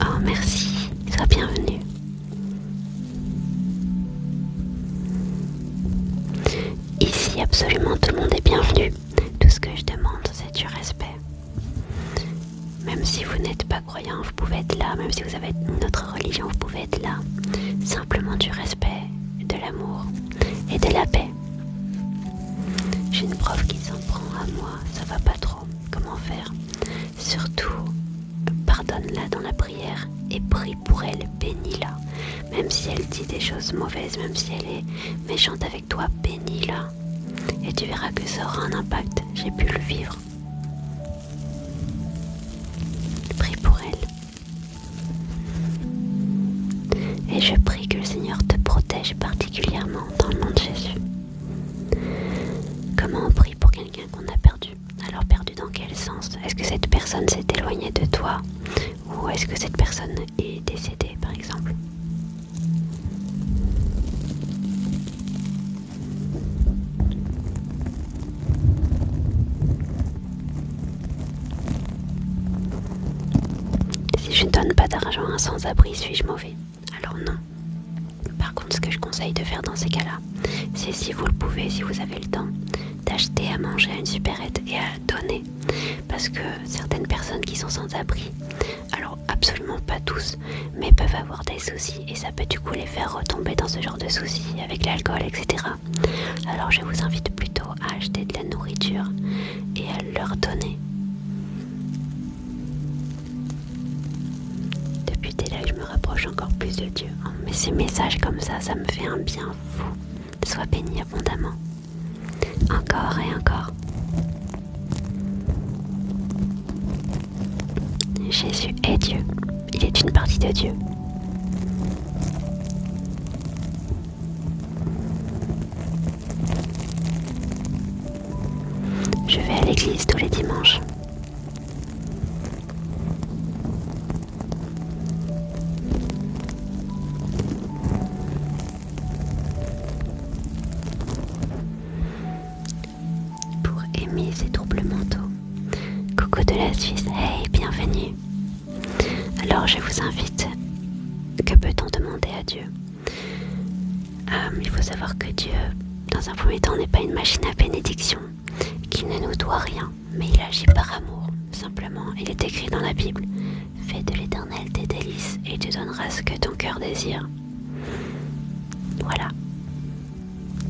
Oh merci, sois bienvenue. Ici, absolument tout le monde est bienvenu. Tout ce que je demande, c'est du respect. Même si vous n'êtes pas croyant, vous pouvez être là. Même si vous avez une autre religion, vous pouvez être là. Simplement du respect, de l'amour et de la paix. J'ai une prof qui s'en prend à moi, ça va pas trop. Comment faire? Surtout pardonne-la dans la prière et prie pour elle, bénis-la. Même si elle dit des choses mauvaises, même si elle est méchante avec toi, bénis-la. Et tu verras que ça aura un impact. J'ai pu le vivre. Prie pour elle. Et je prie que le Seigneur te protège particulièrement dans le nom de Jésus. Comment on prie pour quelqu'un qu'on a perdu? Alors perdu dans quel sens? Est-ce que cette personne s'est éloignée de toi? Ou est-ce que cette personne est décédée par exemple? Si je ne donne pas d'argent à un sans-abri, suis-je mauvais? Alors non. Par contre, ce que je conseille de faire dans ces cas-là, c'est si vous le pouvez, si vous avez le temps, d'acheter à manger à une supérette et à donner. Parce que certaines personnes qui sont sans abri, alors absolument pas tous, mais peuvent avoir des soucis et ça peut du coup les faire retomber dans ce genre de soucis avec l'alcool, etc. Alors je vous invite plutôt à acheter de la nourriture et à leur donner. Depuis dès là, je me rapproche encore plus de Dieu. Mais ces messages comme ça me fait un bien fou. Sois béni abondamment. Encore et encore. Jésus est Dieu. Il est une partie de Dieu. Je vais à l'église tous les dimanches. Pour aimer ces troubles mentaux. Coucou de la Suisse, hey, bienvenue. Alors je vous invite, que peut-on demander à Dieu? Il faut savoir que Dieu, dans un premier temps, n'est pas une machine à bénédiction, qu'il ne nous doit rien, mais il agit par amour. Simplement, il est écrit dans la Bible, fais de l'Éternel tes délices et tu donneras ce que ton cœur désire. Voilà.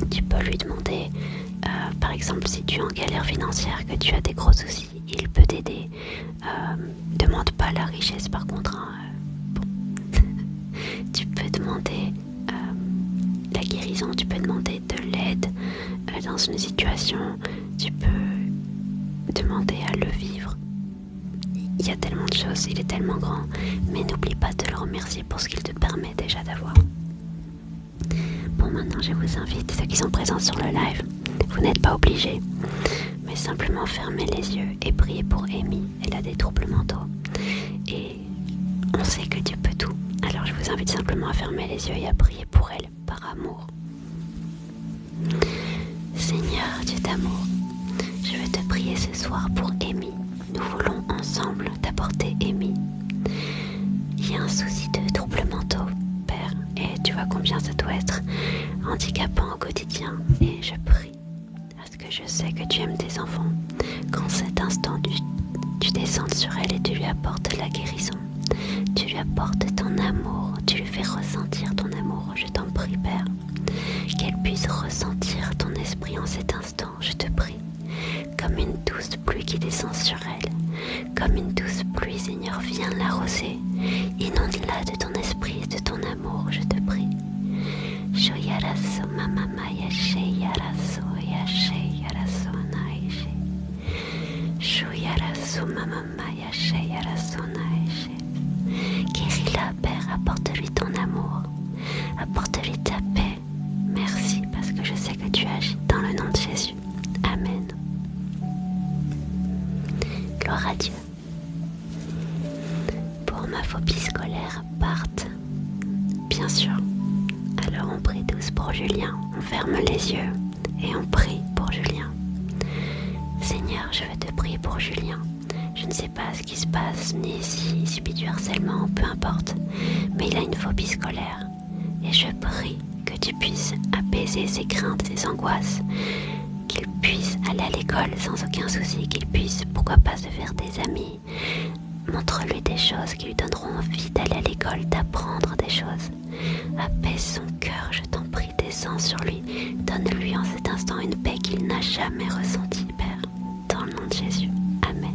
Tu peux lui demander, par exemple, si tu es en galère financière, que tu as des gros soucis, il peut t'aider. Demande pas la richesse par contre. Bon. Tu peux demander la guérison, tu peux demander de l'aide dans une situation, tu peux demander à le vivre. Il y a tellement de choses, il est tellement grand, mais n'oublie pas de le remercier pour ce qu'il te permet déjà d'avoir. Bon, maintenant je vous invite, ceux qui sont présents sur le live, vous n'êtes pas obligés, mais simplement fermez les yeux et priez pour Amy. Elle a des troubles mentaux et on sait que Dieu peut tout. Alors je vous invite simplement à fermer les yeux et à prier pour elle par amour. Seigneur, Dieu d'amour, je veux te prier ce soir pour Amy. Nous voulons ensemble t'apporter Amy. Il y a un souci de troubles mentaux, Père, et tu vois combien ça doit être handicapant au quotidien. Et je prie, parce que je sais que tu aimes tes enfants, qu'en cet instant tu descendes sur elle et tu lui apportes la guérison. Tu lui apportes ton amour, tu lui fais ressentir ton amour. Je t'en prie, Père, qu'elle puisse ressentir ton esprit en cet instant. Je te prie, comme une douce pluie qui descend sur elle. Comme une douce pluie, Seigneur, viens l'arroser. Inonde-la de ton esprit et de ton amour, je te prie. Shoyaraso mamama yashe yaraso yashe yaraso naishe. Shoyaraso mamama yashe yaraso naishe. Guéris-la, Père, apporte-lui ton amour. Apporte-lui ta paix. Merci, parce que je sais que tu agis dans le nom de Jésus. Amen. Gloire à Dieu. Pour ma phobie scolaire parte, bien sûr. Alors on prie tous pour Julien. On ferme les yeux et on prie pour Julien. Seigneur, je veux te prier pour Julien. Je ne sais pas ce qui se passe, ni s'il subit du harcèlement, peu importe. Mais il a une phobie scolaire. Et je prie que tu puisses apaiser ses craintes, ses angoisses. Qu'il puisse aller à l'école sans aucun souci. Qu'il puisse, pourquoi pas, se faire des amis. Montre-lui des choses qui lui donneront envie d'aller à l'école, d'apprendre des choses. Apaise son cœur, je t'en prie, descends sur lui. Donne-lui en cet instant une paix qu'il n'a jamais ressentie, Père. Dans le nom de Jésus. Amen.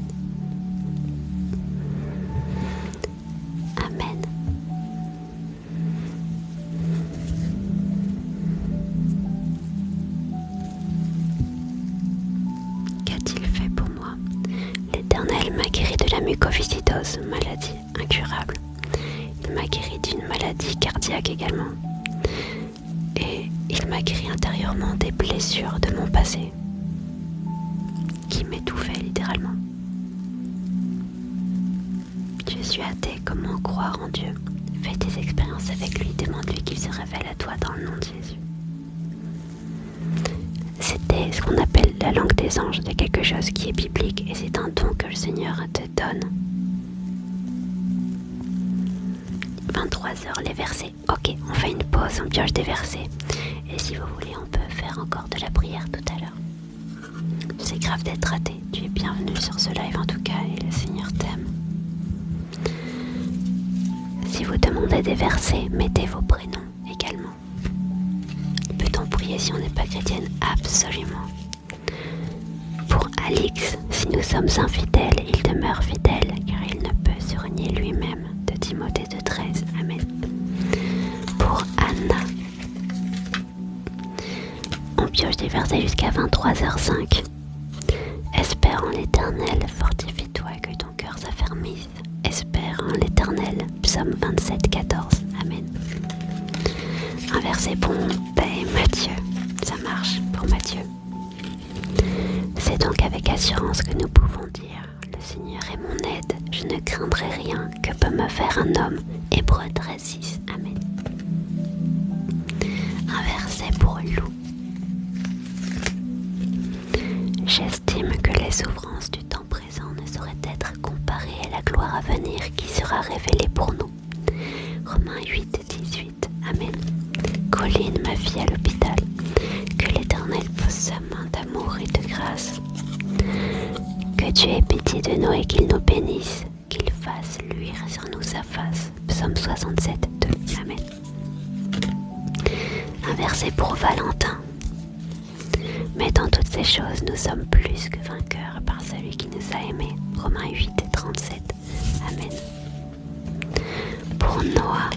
drépanocytose, maladie incurable. Il m'a guéri d'une maladie cardiaque également. Et il m'a guéri intérieurement des blessures de mon passé qui m'étouffaient littéralement. Je suis athée, comment croire en Dieu? Fais des expériences avec lui, demande-lui qu'il se révèle à toi dans le nom de Jésus. C'était ce qu'on appelle la langue des anges, c'est quelque chose qui est biblique et c'est un don que le Seigneur te donne. 23h les versets. Ok, on fait une pause, on pioche des versets. Et si vous voulez, on peut faire encore de la prière tout à l'heure. C'est grave d'être raté. Tu es bienvenu sur ce live en tout cas et le Seigneur t'aime. Si vous demandez des versets, mettez vos prénoms également. Peut-on prier si on n'est pas chrétienne? Absolument. Pour Alix, si nous sommes infidèles, il demeure fidèle, car il ne peut se renier lui-même. De Timothée 2,13. Amen. Pour Anna, on pioche des versets jusqu'à 23h05. Espère en l'Éternel, fortifie-toi que ton cœur s'affermisse. Espère en l'Éternel, psaume 27,14. Amen. Un verset pour Mathieu, ça marche pour Mathieu. C'est donc avec assurance que nous pouvons dire: le Seigneur est mon aide, je ne craindrai rien, que peut me faire un homme. Hébreux 13,6. Amen. Un verset pour Lou. J'estime que les souffrances du temps présent ne sauraient être comparées à la gloire à venir qui sera révélée pour nous. Romains 8,18. Amen. Colline, ma fille à l'hôpital, que l'Éternel pose sa main d'amour et de grâce. Que Dieu ait pitié de nous et qu'il nous bénisse, qu'il fasse luire sur nous sa face. Psaume 67,2. Amen. Un verset pour Valentin. Mais dans toutes ces choses, nous sommes plus que vainqueurs par celui qui nous a aimés. Romains 8,37. Amen. Pour Noah.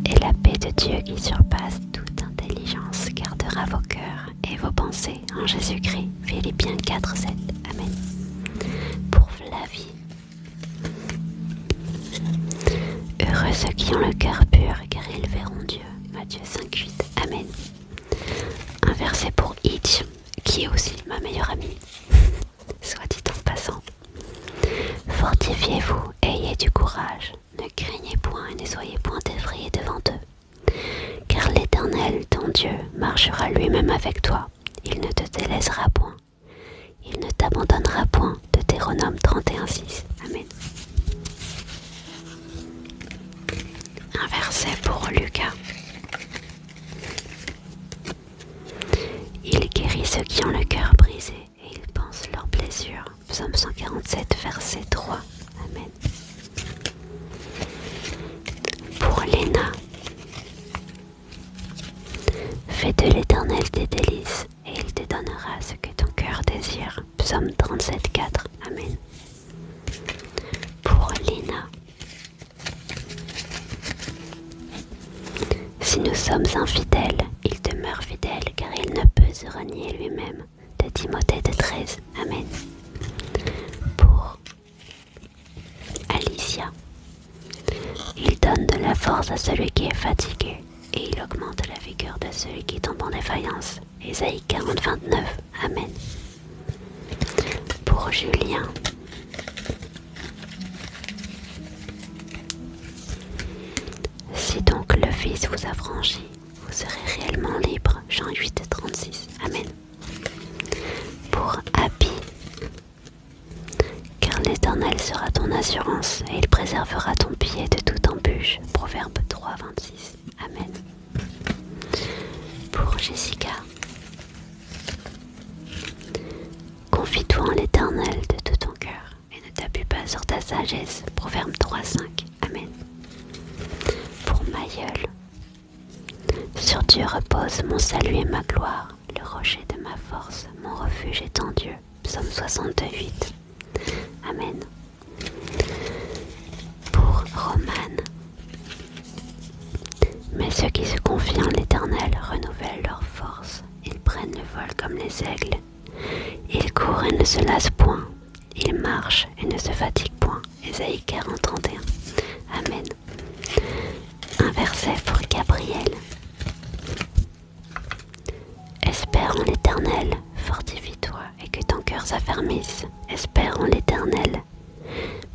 Et la paix de Dieu qui surpasse toute intelligence gardera vos cœurs et vos pensées en Jésus-Christ. Philippiens 4,7. Amen. Pour Flavie. Heureux ceux qui ont le cœur pur, car ils verront Dieu. Matthieu 5,8. Amen. Un verset pour Hitch, qui est aussi ma meilleure amie. Soit dit en passant. Fortifiez-vous, ayez du courage. Ne craignez point et ne soyez point effrayés devant eux. Car l'Éternel, ton Dieu, marchera lui-même avec toi. Il ne te délaissera point. Il ne t'abandonnera point. Deutéronome 31,6. Amen. Un verset pour Lucas. Il guérit ceux qui ont le cœur brisé et il pense leurs blessures. Psaume 147, verset 3. Amen. Pour Léna. Fais de l'Éternel tes délices et il te donnera ce que ton cœur désire. Psaume 37, 4. Amen. Pour Lina. Si nous sommes infidèles, il demeure fidèle car il ne peut se renier lui-même. De Timothée 2,13. Amen. Pour Alicia. Il donne de la force à celui qui est fatigué et il augmente la vigueur de celui qui tombe en défaillance. Ésaïe 40, 29. Amen. Pour Julien. Si donc le Fils vous a franchi, vous serez réellement libre. Jean 8, 36. Amen. Pour Happy. Car l'Éternel sera ton assurance et il préservera ton pied de toute embûche. Proverbe 3, 26. Amen. Pour Jessica. Confie-toi en l'Éternel de tout ton cœur et ne t'appuie pas sur ta sagesse. Proverbe 3, 5. Amen. Pour Mayol. Sur Dieu repose mon salut et ma gloire, le rocher de ma force, mon refuge est en Dieu. Psaume 62, 8. Amen. Pour Romane. Mais ceux qui se confient en l'Éternel renouvellent leur force. Ils prennent le vol comme les aigles. ne se lasse point, il marche et ne se fatigue point. Ésaïe 40, 31. Amen. Un verset pour Gabriel. Espère en l'Éternel, fortifie-toi et que ton cœur s'affermisse. Espère en l'Éternel.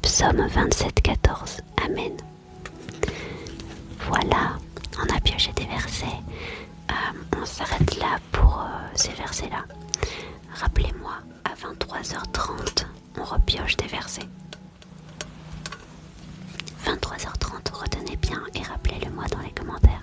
Psaume 27, 14. Amen. Voilà, on a pioché des versets. On s'arrête là pour ces versets-là. Rappelez-moi, à 23h30, on repioche des versets. 23h30, retenez bien et rappelez-le moi dans les commentaires.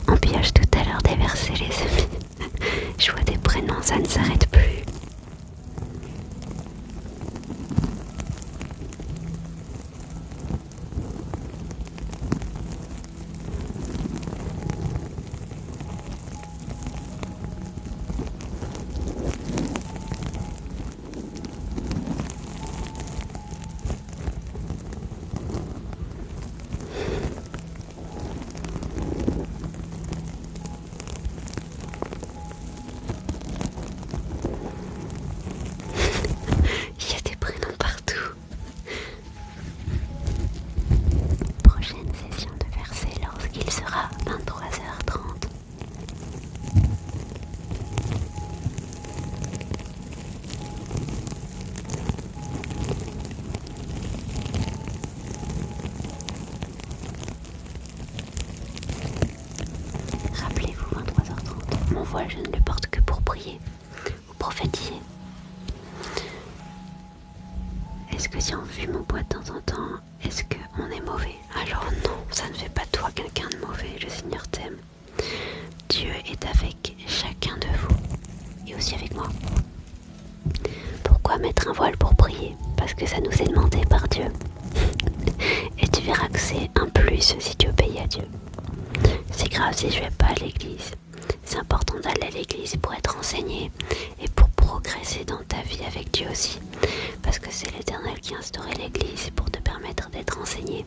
On pioche tout à l'heure des versets, les amis. Je vois des prénoms, ça ne s'arrête plus. Il y a des prénoms partout. Prochaine session de versets lorsqu'il sera 23h30. Rappelez-vous, 23h30. Mon voile, je ne le porte que pour prier ou prophétiser. Est-ce que si on fume ou boit de temps en temps, est-ce qu'on est mauvais? Alors non, ça ne fait pas de toi quelqu'un de mauvais, le Seigneur t'aime. Dieu est avec chacun de vous, et aussi avec moi. Pourquoi mettre un voile pour prier? Parce que ça nous est demandé par Dieu. Et tu verras que c'est un plus si tu obéis à Dieu. C'est grave si je vais pas à l'église. C'est important d'aller à l'église pour être enseigné et pour progresser dans ta vie avec Dieu aussi. Parce que c'est l'Éternel qui a instauré l'église pour te permettre d'être enseigné,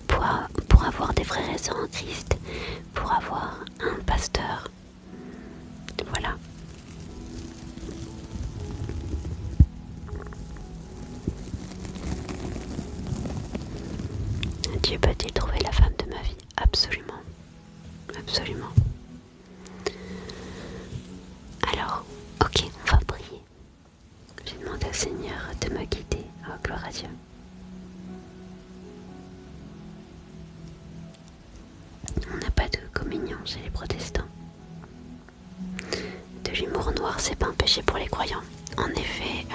pour avoir des frères et sœurs en Christ, pour avoir un pasteur. Voilà. Dieu peut-il trouver la femme de ma vie? Absolument. Absolument. Alors, ok, on va prier. J'ai demandé au Seigneur de me guider. Oh, gloire à Dieu. On n'a pas de communion chez les protestants. De l'humour noir, c'est pas un péché pour les croyants. En effet,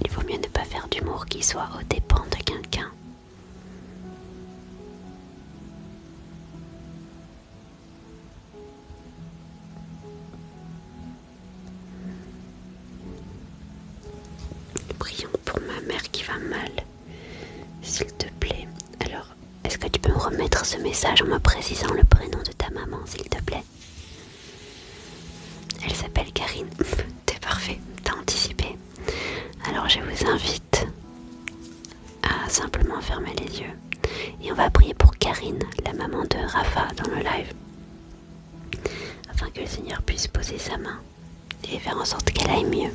il vaut mieux ne pas faire d'humour qui soit aux dépens de quelqu'un. Prions pour ma mère qui va mal, s'il te plaît. Alors, est-ce que tu peux me remettre ce message en me précisant le prénom de ta maman, s'il te plaît? Elle s'appelle Karine. T'es parfait, t'as anticipé. Alors je vous invite à simplement fermer les yeux. Et on va prier pour Karine, la maman de Rafa, dans le live. Afin que le Seigneur puisse poser sa main et faire en sorte qu'elle aille mieux.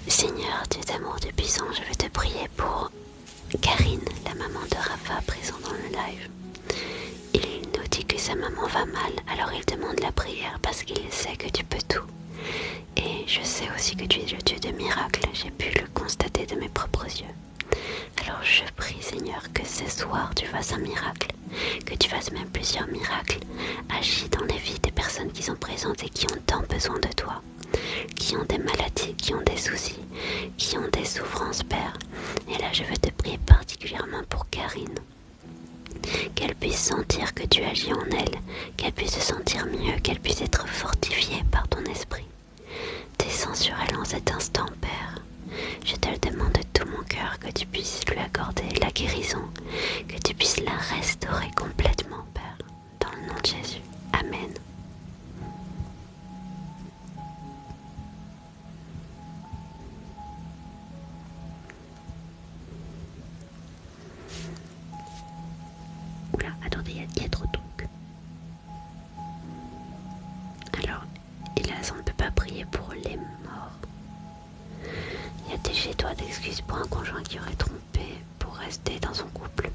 Seigneur, Dieu d'amour, Dieu puissant, je veux te prier pour Karine, la maman de Rafa, présent dans le live. Il nous dit que sa maman va mal, alors il demande la prière parce qu'il sait que tu peux tout. Et je sais aussi que tu es le Dieu de miracles, j'ai pu le constater de mes propres yeux. Alors je prie, Seigneur, que ce soir tu fasses un miracle, que tu fasses même plusieurs miracles. Agis dans les vies des personnes qui sont présentes et qui ont tant besoin de toi, qui ont des maladies, qui ont des soucis, qui ont des souffrances, Père. Et là je veux te prier particulièrement pour Karine. Qu'elle puisse sentir que tu agis en elle, qu'elle puisse se sentir mieux, qu'elle puisse être fortifiée par ton esprit. Descends sur elle en cet instant, Père. Je te le demande de tout mon cœur, que tu puisses lui accorder la guérison, que tu puisses la restaurer complètement, Père. Dans le nom de Jésus. Amen. excuses pour un conjoint qui aurait trompé pour rester dans son couple.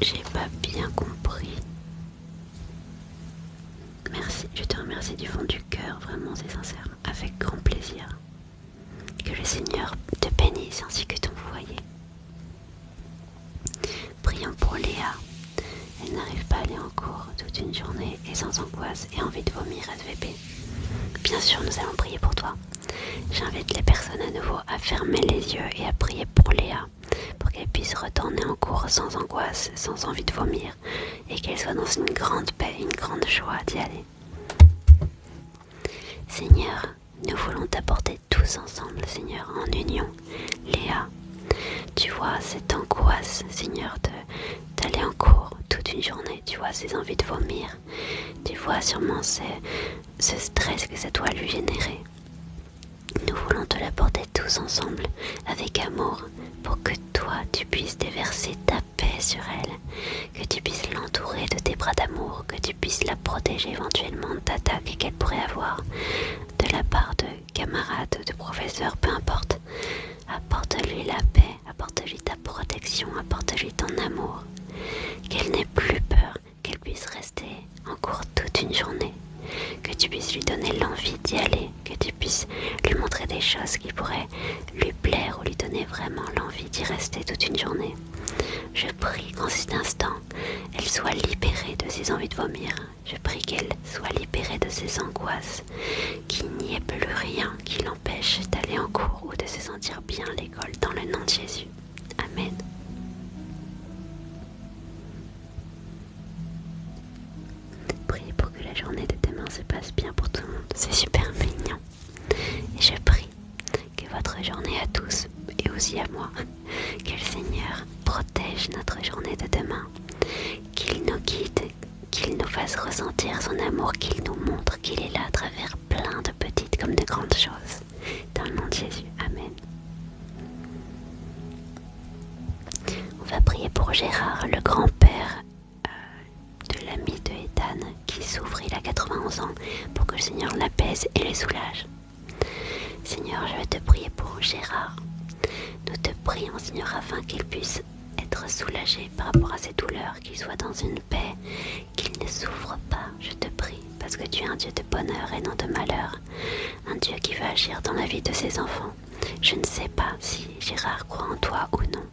J'ai pas bien compris. Merci, je te remercie du fond du cœur, vraiment c'est sincère, avec grand plaisir. Que le Seigneur te bénisse ainsi que ton foyer. Prions pour Léa. Elle n'arrive pas à aller en cours toute une journée et sans angoisse et envie de vomir SVP. Bien sûr, nous allons prier pour toi. J'invite les personnes à nouveau à fermer les yeux et à prier pour Léa, pour qu'elle puisse retourner en cours sans angoisse, sans envie de vomir, et qu'elle soit dans une grande paix, une grande joie d'y aller. Seigneur, nous voulons t'apporter tous ensemble, Seigneur, en union. Léa, tu vois cette angoisse, Seigneur, d'aller en cours toute une journée. Tu vois ses envies de vomir. Tu vois sûrement ce stress que ça doit lui générer. Nous voulons te l'apporter tous ensemble, avec amour, pour que toi, tu puisses déverser ta paix sur elle, que tu puisses l'entourer de tes bras d'amour, que tu puisses la protéger éventuellement d'attaques qu'elle pourrait avoir de la part de camarades, de professeurs, peu importe. Apporte-lui la paix, apporte-lui ta protection, apporte-lui ton amour, qu'elle n'ait plus peur, qu'elle puisse rester en cours toute une journée, que tu puisses lui donner l'envie d'y aller, que tu puisses lui montrer des choses qui pourraient lui plaire ou lui donner vraiment l'envie d'y rester toute une journée. Je prie qu'en cet instant, elle soit libérée de ses envies de vomir. Je prie qu'elle soit libérée de ses angoisses, qu'il n'y ait plus rien qui l'empêche d'aller en cours ou de se sentir bien à l'école dans le nom de Jésus. Amen. Priez pour que la journée de demain se passe bien pour tout le monde. C'est super mignon. Et je prie que votre journée à tous, et aussi à moi, que le Seigneur protège notre journée de demain, qu'il nous guide, qu'il nous fasse ressentir son amour, qu'il nous montre qu'il est là à travers plein de petites comme de grandes choses. Dans le nom de Jésus. Amen. On va prier pour Gérard, le grand-père de l'ami de Ethan, qui souffre, il a 91 ans, pour que le Seigneur l'apaise et le soulage. Seigneur, je vais te prier pour Gérard. Nous te prions, Seigneur, afin qu'il puisse être soulagé par rapport à ses douleurs, qu'il soit dans une paix, qu'il ne souffre pas, je te prie, parce que tu es un Dieu de bonheur et non de malheur, un Dieu qui veut agir dans la vie de ses enfants. Je ne sais pas si Gérard croit en toi ou non,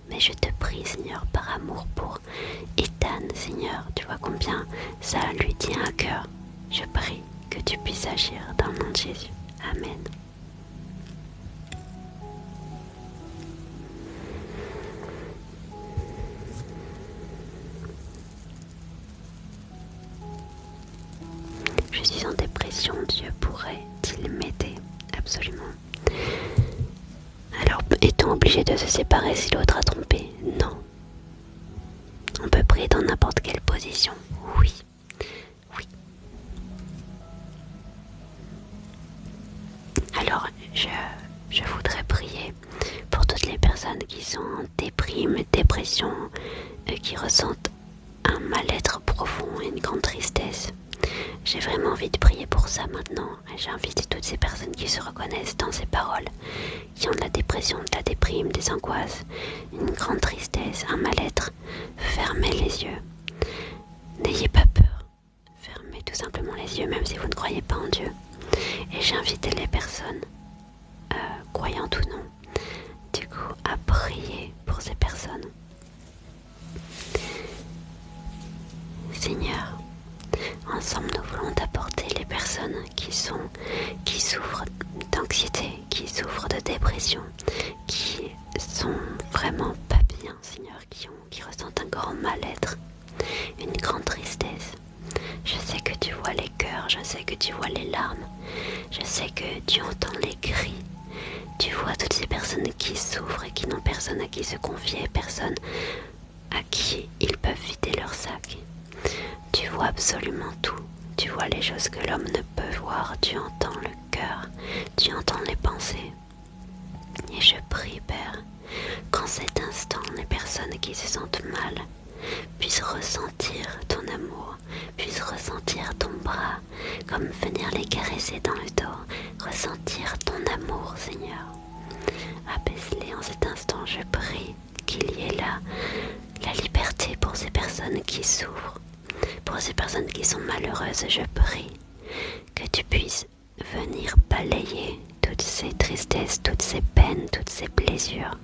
mais je te prie, Seigneur, par amour pour Ethan, Seigneur, tu vois combien ça lui tient à cœur. Je prie que tu puisses agir dans le nom de Jésus. Amen. Je suis en dépression, Dieu pourrait-il m'aider? Absolument. Alors, est-on obligé de se séparer si l'autre a trompé? Non. On peut prier dans n'importe quelle position. Oui. Oui. Alors, je voudrais prier pour toutes les personnes qui sont en dépression, qui ressentent un mal-être profond et une grande tristesse. J'ai vraiment envie de prier pour ça maintenant. J'invite toutes ces personnes qui se reconnaissent dans ces paroles, qui ont de la dépression, de la déprime, des angoisses, une grande tristesse, un mal-être. Fermez les yeux. N'ayez pas peur. Fermez tout simplement les yeux, même si vous ne croyez pas en Dieu. Et j'invite les personnes, croyantes ou non, du coup, à prier pour ces personnes. Seigneur, ensemble, nous voulons t'apporter les personnes qui souffrent d'anxiété, qui souffrent de dépression, qui sont vraiment pas bien, Seigneur, qui ressentent un grand mal-être, une grande tristesse. Je sais que tu vois les cœurs, je sais que tu vois les larmes, je sais que tu entends les cris. Tu vois toutes ces personnes qui souffrent et qui n'ont personne à qui se confier, personne à qui ils peuvent vider leur sac. Tu vois absolument tout. Tu vois les choses que l'homme ne peut voir. Tu entends le cœur. Tu entends les pensées. Et je prie, Père, qu'en cet instant, les personnes qui se sentent mal puissent ressentir ton amour, puissent ressentir ton bras, comme venir les caresser dans le dos, ressentir ton amour, Seigneur. Apaise-les en cet instant, je prie qu'il y ait là la liberté pour ces personnes qui souffrent, pour ces personnes qui sont malheureuses. Je prie que tu puisses venir balayer toutes ces tristesses, toutes ces peines, toutes ces blessures,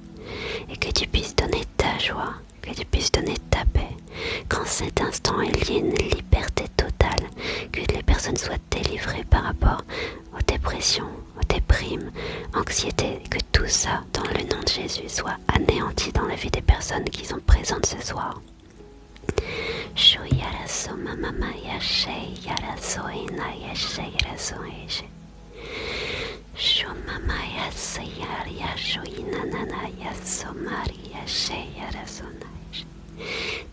et que tu puisses donner ta joie, que tu puisses donner ta paix, qu'en cet instant il y ait une liberté totale, que les personnes soient délivrées par rapport aux dépressions, aux déprimes, anxiété, que tout ça, dans le nom de Jésus, soit anéanti dans la vie des personnes qui sont présentes ce soir.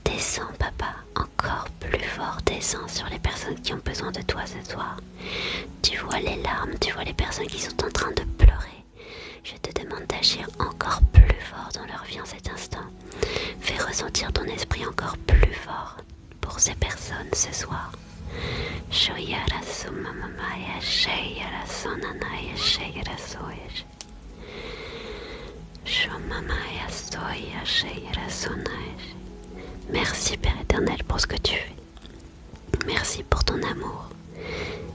Descends, papa, encore plus fort, descends sur les personnes qui ont besoin de toi ce soir. Tu vois les larmes, tu vois les personnes qui sont en train de pleurer. Je te demande d'agir encore plus fort dans leur vie en cet instant. Fais ressentir ton esprit encore plus fort pour ces personnes ce soir. Merci Père éternel pour ce que tu fais. Merci pour ton amour.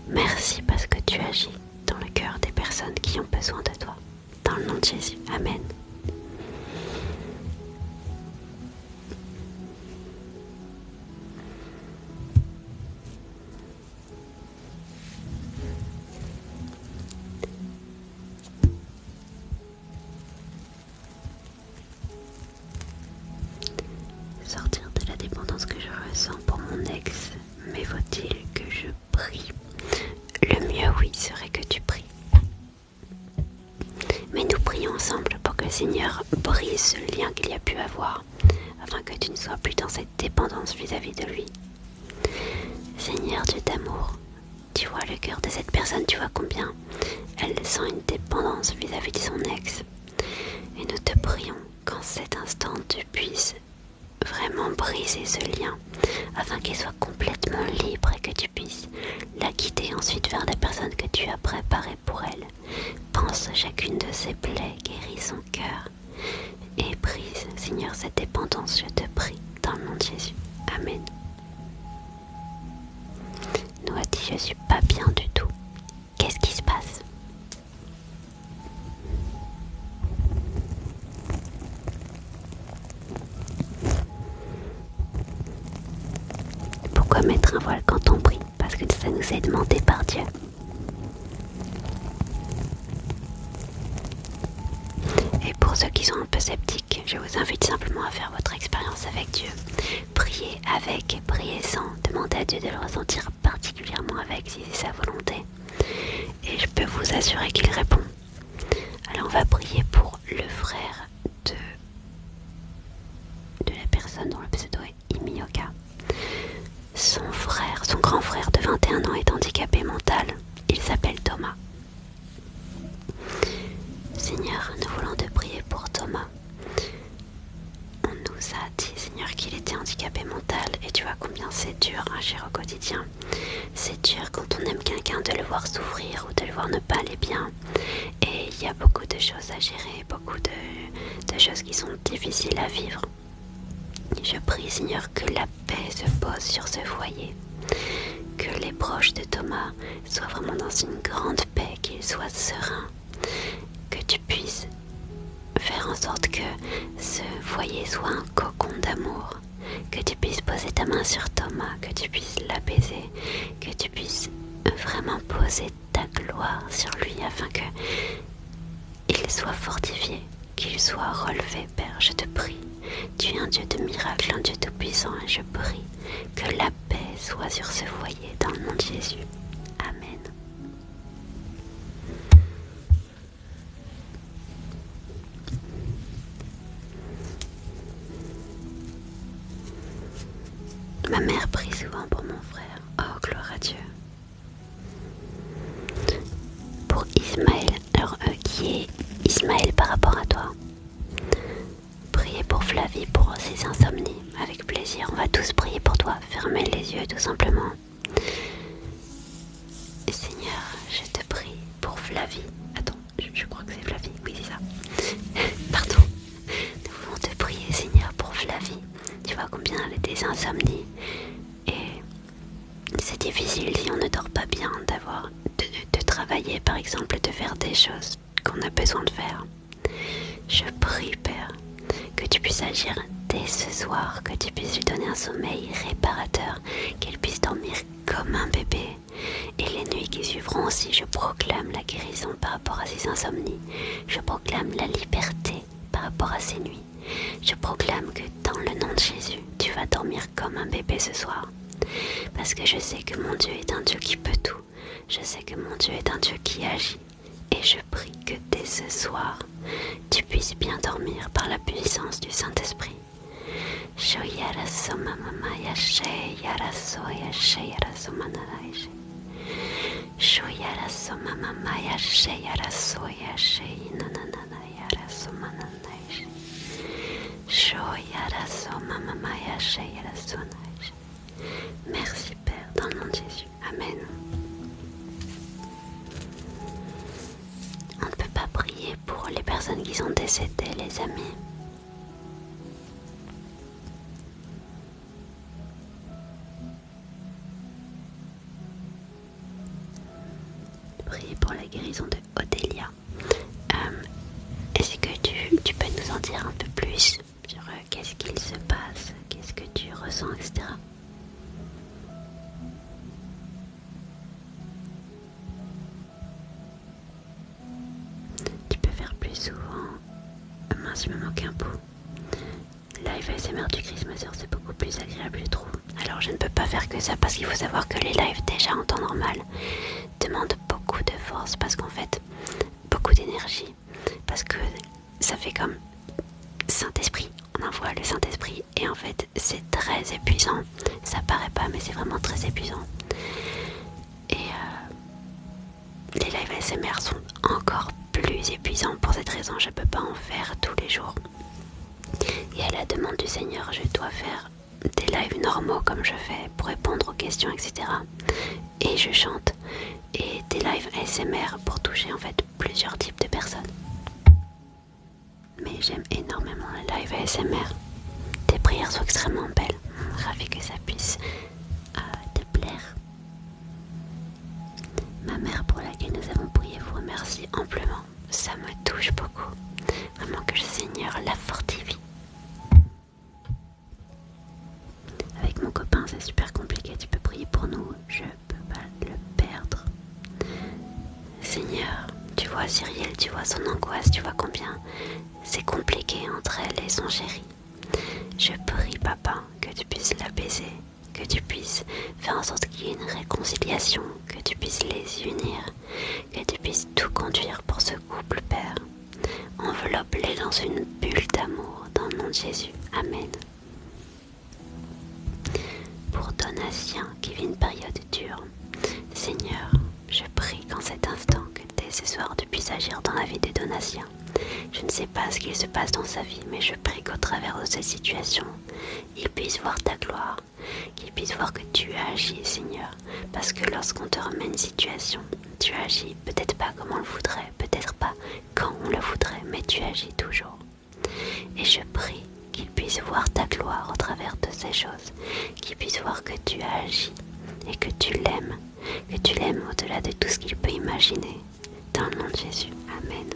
Merci parce que tu agis dans le cœur des personnes qui ont besoin de toi. Dans le nom de Jésus. Amen. Sortir de la dépendance que je ressens pour mon ex, mais faut-il que je prie? Le mieux, oui, serait que tu pries. Mais nous prions ensemble pour que le Seigneur brise ce lien qu'il y a pu avoir, afin que tu ne sois plus dans cette dépendance vis-à-vis de lui. Seigneur Dieu d'amour, tu vois le cœur de cette personne, tu vois combien elle sent une dépendance vis-à-vis de son ex. Et nous te prions qu'en cet instant tu puisses vraiment briser ce lien afin qu'il soit complètement libre et que tu puisses la guider ensuite vers la personne que tu as préparée pour elle. Pense à chacune de ses plaies, guéris son cœur et brise, Seigneur, cette dépendance, je te prie, dans le nom de Jésus. Amen. Nous a dit, je suis pas bien du tout. Qu'est-ce qui se passe? Pourquoi mettre un voile quand on prie? Parce que ça nous est demandé par Dieu. Et pour ceux qui sont un peu sceptiques, je vous invite simplement à faire votre expérience avec Dieu. Priez avec, priez sans, demandez à Dieu de le ressentir particulièrement avec si c'est sa volonté. Et je peux vous assurer qu'il répond. Alors on va prier pour le frère de la personne dont le pseudo est Imioka. Son frère, son grand frère de 21 ans est handicapé mental. Il s'appelle Thomas. Seigneur, nous voulons te prier pour Thomas. On nous a dit, Seigneur, qu'il était handicapé mental et tu vois combien c'est dur à agir au quotidien. C'est dur quand on aime quelqu'un de le voir souffrir ou de le voir ne pas aller bien. Et il y a beaucoup de choses à gérer, beaucoup de choses qui sont difficiles à vivre. Je prie, Seigneur, que la paix se pose sur ce foyer, que les proches de Thomas soient vraiment dans une grande paix, qu'ils soient sereins, que tu puisses faire en sorte que ce foyer soit un cocon d'amour, que tu puisses poser ta main sur Thomas, que tu puisses l'apaiser, que tu puisses vraiment poser ta gloire sur lui afin que il soit fortifié, qu'il soit relevé, Père, je te prie. Tu es un Dieu de miracles, un Dieu tout-puissant, et je prie que la paix soit sur ce foyer dans le nom de Jésus. Amen. Ma mère prie souvent pour mon frère. Oh, gloire à Dieu. Pour Ismaël, alors qui est Ismaël par rapport à toi? Priez pour Flavie pour ses insomnies. Avec plaisir, on va tous prier pour toi. Fermez les yeux tout simplement. Seigneur, je te prie pour Flavie. Attends, je crois que c'est Flavie. Oui, c'est ça. d'insomnie. Et c'est difficile si on ne dort pas bien de travailler par exemple, de faire des choses qu'on a besoin de faire. Je prie, Père, que tu puisses agir dès ce soir, que tu puisses lui donner un sommeil réparateur, qu'elle puisse dormir comme un bébé. Et les nuits qui suivront aussi, je proclame la guérison par rapport à ses insomnies. Je proclame la liberté par rapport à ces nuits. Je proclame que dans le nom de Jésus, tu vas dormir comme un bébé ce soir. Parce que je sais que mon Dieu est un Dieu qui peut tout. Je sais que mon Dieu est un Dieu qui agit. Et je prie que dès ce soir, tu puisses bien dormir par la puissance du Saint-Esprit. Merci Père, dans le nom de Jésus. Amen. On ne peut pas prier pour les personnes qui sont décédées, les amis. Prier pour la guérison de Odélia. Est-ce que tu peux nous en dire un peu plus sur qu'est-ce qu'il se passe, qu'est-ce que tu ressens, etc. Tu peux faire plus souvent. Mince, il me manque un bout. Live ASMR du Chris Mazer, c'est beaucoup plus agréable, je trouve. Alors je ne peux pas faire que ça parce qu'il faut savoir que les lives déjà en temps normal demandent beaucoup de force parce qu'en fait, beaucoup d'énergie. Parce que ça fait comme Saint-Esprit, on envoie le Saint-Esprit et en fait c'est très épuisant. Ça paraît pas mais c'est vraiment très épuisant. Et les lives ASMR sont encore plus épuisants pour cette raison, je peux pas en faire tous les jours. Et à la demande du Seigneur, je dois faire des lives normaux comme je fais pour répondre aux questions, etc. Et je chante. Et des lives ASMR pour toucher en fait plusieurs types de personnes. Mais j'aime énormément le live ASMR. Tes prières sont extrêmement belles. Ravi que ça puisse te plaire. Ma mère pour laquelle nous avons prié vous remercie amplement. Ça me touche beaucoup. Vraiment que le Seigneur la fortifie. Avec mon copain c'est super compliqué, tu peux prier pour nous, je peux pas le perdre. Seigneur, tu vois Cyrielle, tu vois son angoisse, tu vois combien c'est compliqué entre elle et son chéri. Je prie papa que tu puisses l'apaiser, que tu puisses faire en sorte qu'il y ait une réconciliation, que tu puisses les unir, que tu puisses tout conduire pour ce couple, Père. Enveloppe-les dans une bulle d'amour, dans le nom de Jésus. Amen. Pour Donatien qui vit une période dure, Seigneur, je prie qu'en cet instant, que dès ce soir, tu puisses agir dans la vie de Donatien. Je ne sais pas ce qu'il se passe dans sa vie, mais je prie qu'au travers de cette situation, il puisse voir ta gloire, qu'il puisse voir que tu agis, Seigneur. Parce que lorsqu'on te remet une situation, tu agis peut-être pas comme on le voudrait, peut-être pas quand on le voudrait, mais tu agis toujours. Et je prie qu'il puisse voir ta gloire au travers de ces choses, qu'il puisse voir que tu agis et que tu l'aimes au-delà de tout ce qu'il peut imaginer. Dans le nom de Jésus. Amen.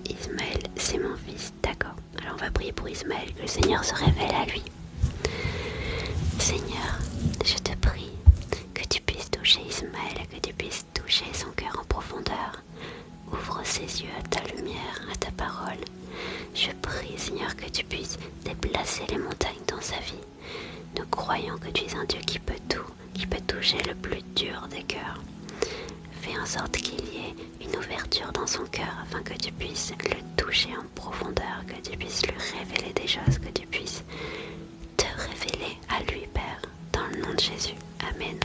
Ismaël, c'est mon fils, d'accord. Alors on va prier pour Ismaël, que le Seigneur se révèle à lui. Seigneur, je te prie que tu puisses toucher Ismaël, que tu puisses toucher son cœur en profondeur. Ouvre ses yeux à ta lumière, à ta parole. Je prie, Seigneur, que tu puisses déplacer les montagnes dans sa vie. Nous croyons que tu es un Dieu qui peut tout, qui peut toucher le plus dur des cœurs. Fais en sorte qu'il y ait une ouverture dans son cœur afin que tu puisses le toucher en profondeur, que tu puisses lui révéler des choses, que tu puisses te révéler à lui, Père, dans le nom de Jésus. Amen.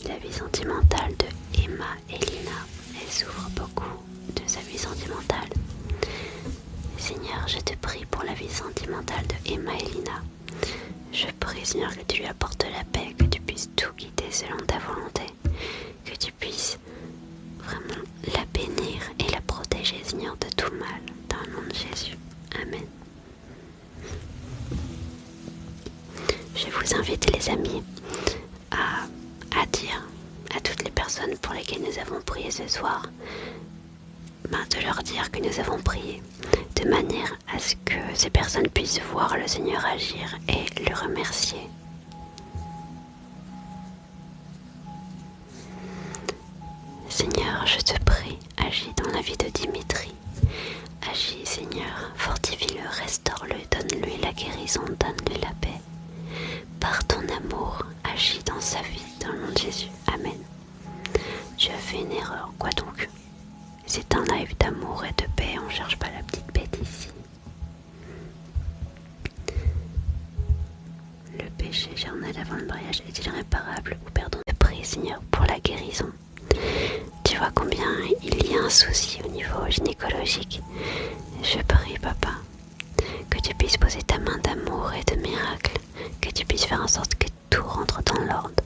La vie sentimentale de Emma et Lina, elle souffre beaucoup de sa vie sentimentale. Seigneur, Seigneur, je te prie pour la vie sentimentale de Emma et Lina. Je prie, Seigneur, que tu lui apportes la paix, que tu puisses tout guider selon ta volonté, que tu puisses vraiment la bénir et la protéger, Seigneur, de tout mal, dans le nom de Jésus. Amen. Je vous invite, les amis, à dire à toutes les personnes pour lesquelles nous avons prié ce soir, de leur dire que nous avons prié, de manière à ce que ces personnes puissent voir le Seigneur agir et le remercier. Seigneur, je te prie, agis dans la vie de Dimitri. Agis, Seigneur, fortifie-le, restaure-le, donne-lui la guérison, donne-lui la paix. Par ton amour, agis dans sa vie, dans le nom de Jésus. Amen. Tu as fait une erreur, quoi donc? C'est un live d'amour et de paix, on ne cherche pas la petite bête ici. Le péché charnel avant le mariage est-il réparable ou pardon? Je prie, Seigneur, pour la guérison. Tu vois combien il y a un souci au niveau gynécologique. Je prie, Papa, que tu puisses poser ta main d'amour et de miracle, que tu puisses faire en sorte que tout rentre dans l'ordre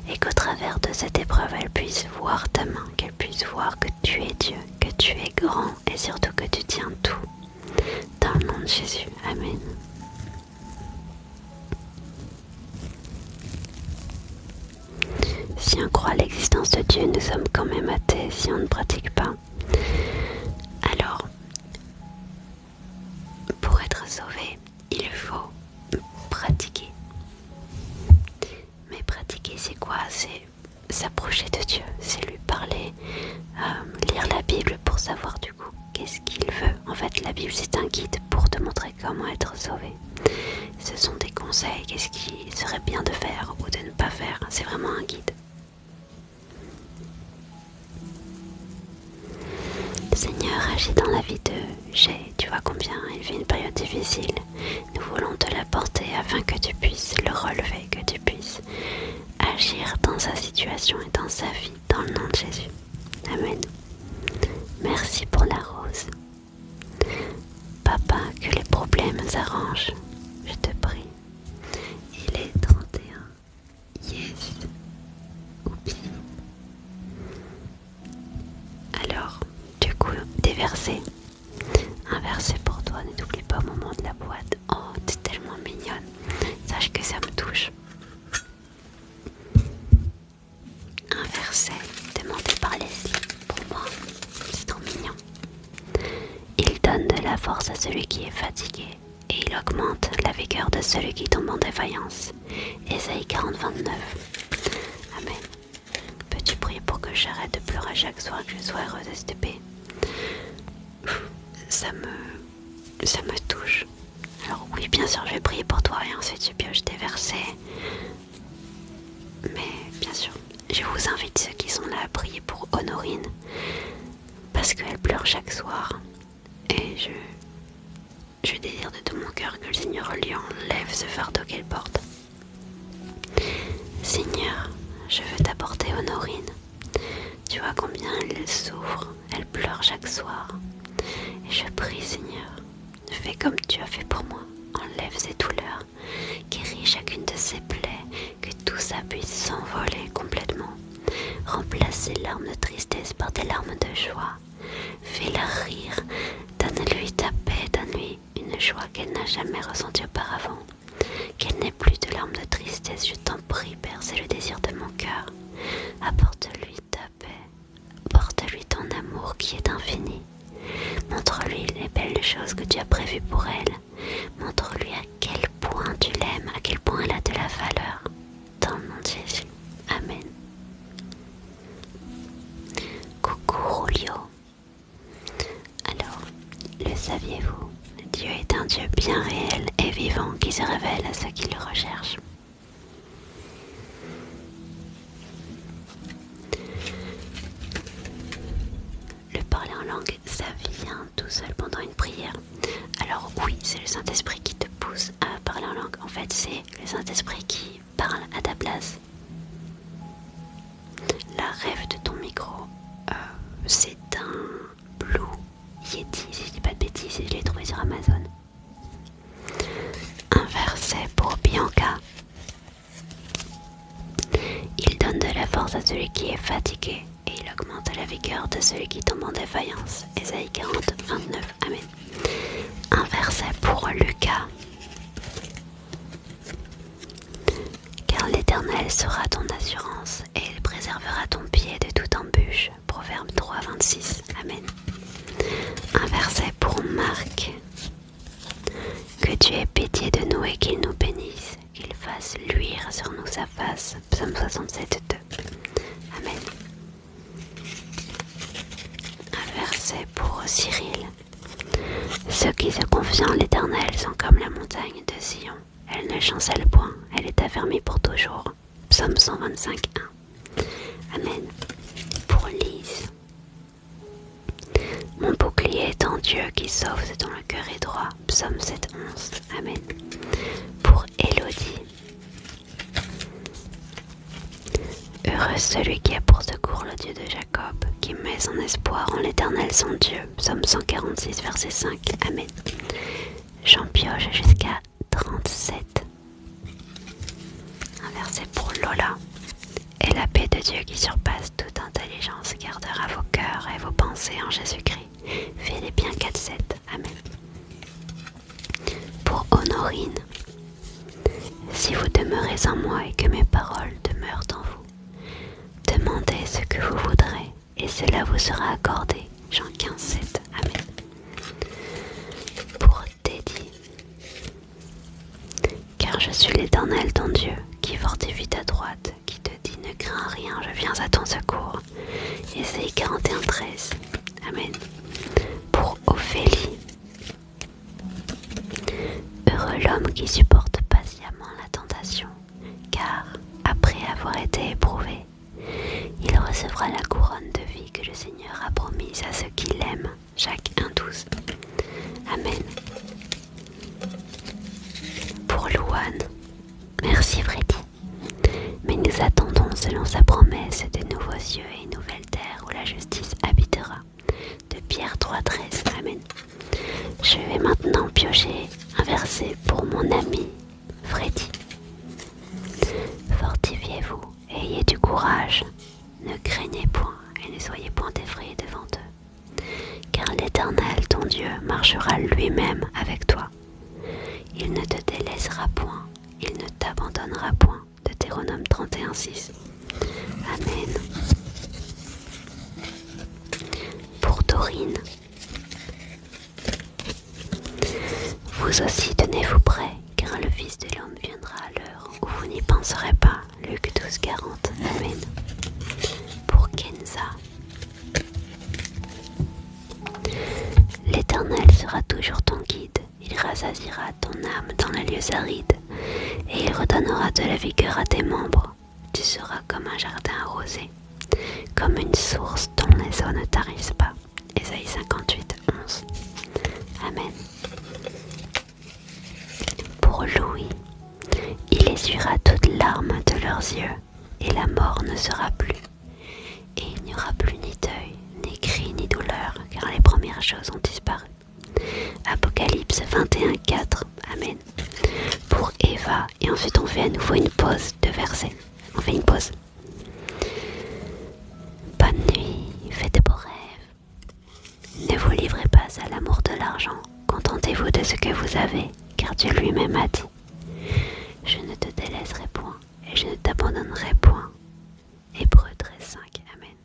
et qu'au travers de cette épreuve, elle puisse voir ta main, qu'elle puisse voir que tu es Dieu, que tu es grand et surtout que tu tiens tout. Dans le nom de Jésus. Amen. Si on croit à l'existence de Dieu, nous sommes quand même athées si on ne pratique pas. Alors, pour être sauvé, il faut pratiquer. Mais pratiquer, c'est quoi? C'est s'approcher de Dieu, c'est lui parler, lire la Bible pour savoir du coup qu'est-ce qu'il veut. En fait, la Bible, c'est un guide pour te montrer comment être sauvé. Ce sont des conseils, qu'est-ce qui serait bien de faire ou de ne pas faire. C'est vraiment un guide. Seigneur, agis dans la vie de Jay. Tu vois combien il vit une période difficile. Nous voulons te l'apporter afin que tu puisses le relever, que tu puisses agir dans sa situation et dans sa vie, dans le nom de Jésus. Amen. Merci pour la rose. Papa, que les problèmes s'arrangent, je te prie. Il est 31. Yes. Oups. Alors, du coup, des versets. Un verset pour toi, ne t'oublie pas au moment de la boîte. Oh, t'es tellement mignonne. Sache que ça me touche. Un verset demandé par Leslie pour moi. C'est trop mignon. Il donne de la force à celui qui est fatigué et il augmente la vigueur de celui qui tombe en défaillance. Ésaïe 40, 29. Amen. Peux-tu prier pour que j'arrête de pleurer chaque soir, que je sois heureuse STP? Ça me touche. Alors oui, bien sûr, je vais prier pour toi et ensuite je pioche des versets. Mais bien sûr, je vous invite ceux qui sont là à prier pour Honorine parce qu'elle pleure chaque soir et je désire de tout mon cœur que le Seigneur lui enlève ce fardeau qu'elle porte. Seigneur, je veux t'apporter Honorine. Tu vois combien elle souffre, elle pleure chaque soir. Et je prie, Seigneur, fais comme tu as fait pour moi. Enlève ses douleurs, guéris chacune de ses plaies, que tout ça puisse s'envoler complètement. Remplace ses larmes de tristesse par des larmes de joie. Fais-la rire, donne-lui ta paix, donne-lui une joie qu'elle n'a jamais ressentie auparavant. Qu'elle n'ait plus de larmes de tristesse, je t'en prie, Père, c'est le désir de mon cœur. Apporte-lui ta paix, apporte-lui ton amour qui est infini. Montre-lui les belles choses que tu as prévues pour elle. Montre-lui à quel point tu l'aimes, à quel point elle a de la valeur. Dans le nom de Jésus. Amen. Coucou Julio. Alors, le saviez-vous? Dieu est un Dieu bien réel et vivant qui se révèle à ceux qui le recherchent. Le parler en langue, ça vient tout seul pendant une prière. Alors oui, c'est le Saint-Esprit qui te pousse à parler en langue. En fait, c'est le Saint-Esprit qui parle à ta place. La rêve de ton micro, c'est un Blue Yeti, si je dis pas de bêtises, je l'ai trouvé sur Amazon. la vigueur de celui qui tombe en défaillance. Ésaïe 40, 29. Amen. Un verset pour Lucas. Car l'Éternel sera ton assurance et il préservera ton pied de toute embûche. Proverbe 3, 26. Amen. Un verset pour Marc. Que Dieu ait pitié de nous et qu'il nous bénisse, qu'il fasse luire sur nous sa face. Psaume 67, 2. Amen. Un verset pour Cyril. Ceux qui se confient en l'Éternel sont comme la montagne de Sion. Elle ne chancelle point, elle est affermie pour toujours. Psaume 125, 1. Amen. Pour Lise. Mon bouclier est en Dieu qui sauve ce dont le cœur est droit. Psaume 7, 11. Amen. Pour Élodie. Heureux celui qui a pour secours le Dieu de Jacob, qui met son espoir en l'Éternel son Dieu. Psaume 146, verset 5. Amen. J'en pioche jusqu'à 37. Un verset pour Lola. Et la paix de Dieu qui surpasse toute intelligence gardera vos cœurs et vos pensées en Jésus-Christ. Philippiens 4, 7. Amen. Pour Honorine. Si vous demeurez en moi et que mes paroles demeurent en vous, demandez ce que vous voudrez et cela vous sera accordé. Jean 15, 7. Amen. Pour Teddy. Car je suis l'Éternel ton Dieu, qui fortifie ta droite, qui te dit ne crains rien, je viens à ton secours. Ésaïe 41, 13. Amen. Pour Ophélie. Heureux l'homme qui supporte patiemment la tentation, car, après avoir été éprouvé, il recevra la couronne de vie que le Seigneur a promise à ceux qui l'aiment. Jacques 1, 12. Amen. Pour Louane. Merci Freddy. Mais nous attendons selon sa promesse de nouveaux cieux et une nouvelle terre où la justice habitera. De Pierre 3, 13. Amen. Je vais maintenant piocher un verset pour mon ami Freddy. Fortifiez-vous et ayez du courage. Ne craignez point et ne soyez point effrayés devant eux. Car l'Éternel, ton Dieu, marchera lui-même avec toi. Il ne te délaissera point, il ne t'abandonnera point. Deutéronome 31, 6. Amen. Pour Dorine. Vous aussi tenez-vous prêts, car le Fils de l'homme viendra à l'heure où vous n'y penserez pas. Luc 12, 40. Amen. Pour Kenza. L'Éternel sera toujours ton guide. Il rassasiera ton âme dans les lieux arides, et il redonnera de la vigueur à tes membres. Tu seras comme un jardin arrosé, comme une source dont les eaux ne tarissent pas. Ésaïe 58, 11. Amen. Pour Louis, il essuiera toute larme de leurs yeux, et la mort ne sera plus. Et il n'y aura plus ni deuil, ni cri, ni douleur, car les premières choses ont disparu. Apocalypse 21, 4. Amen. Pour Eva, et ensuite on fait à nouveau une pause de versets. On fait une pause. Bonne nuit, faites de beaux rêves. Ne vous livrez pas à l'amour de l'argent. Contentez-vous de ce que vous avez, car Dieu lui-même a dit. Je ne te délaisserai point, et je ne t'abandonnerai point. Hébreux 13, 5. Amen.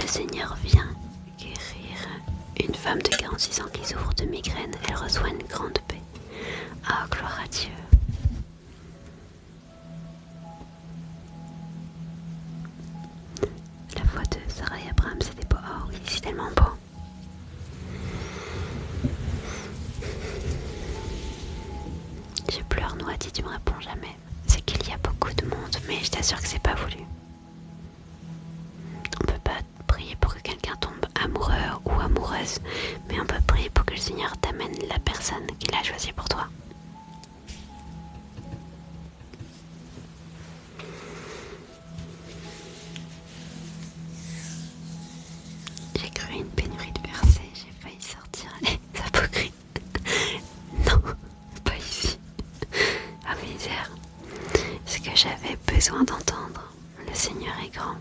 Le Seigneur vient guérir une femme de 46 ans qui souffre de migraine. Elle reçoit une grande paix. Ah, gloire à Dieu. La voix de Sarah et Abraham, c'était beau. Oh oui, c'est tellement beau. Je pleure, Noati, tu me réponds jamais. C'est qu'il y a beaucoup de monde, mais je t'assure que c'est pas voulu. On peut pas prier pour que quelqu'un tombe amoureux ou amoureuse, mais on peut prier pour que le Seigneur t'amène la personne qu'il a choisie pour toi. J'ai cru une pénurie de versets, j'ai failli sortir les apocryphes. Non, pas ici. Ah misère. Ce que j'avais besoin d'entendre, le Seigneur est grand.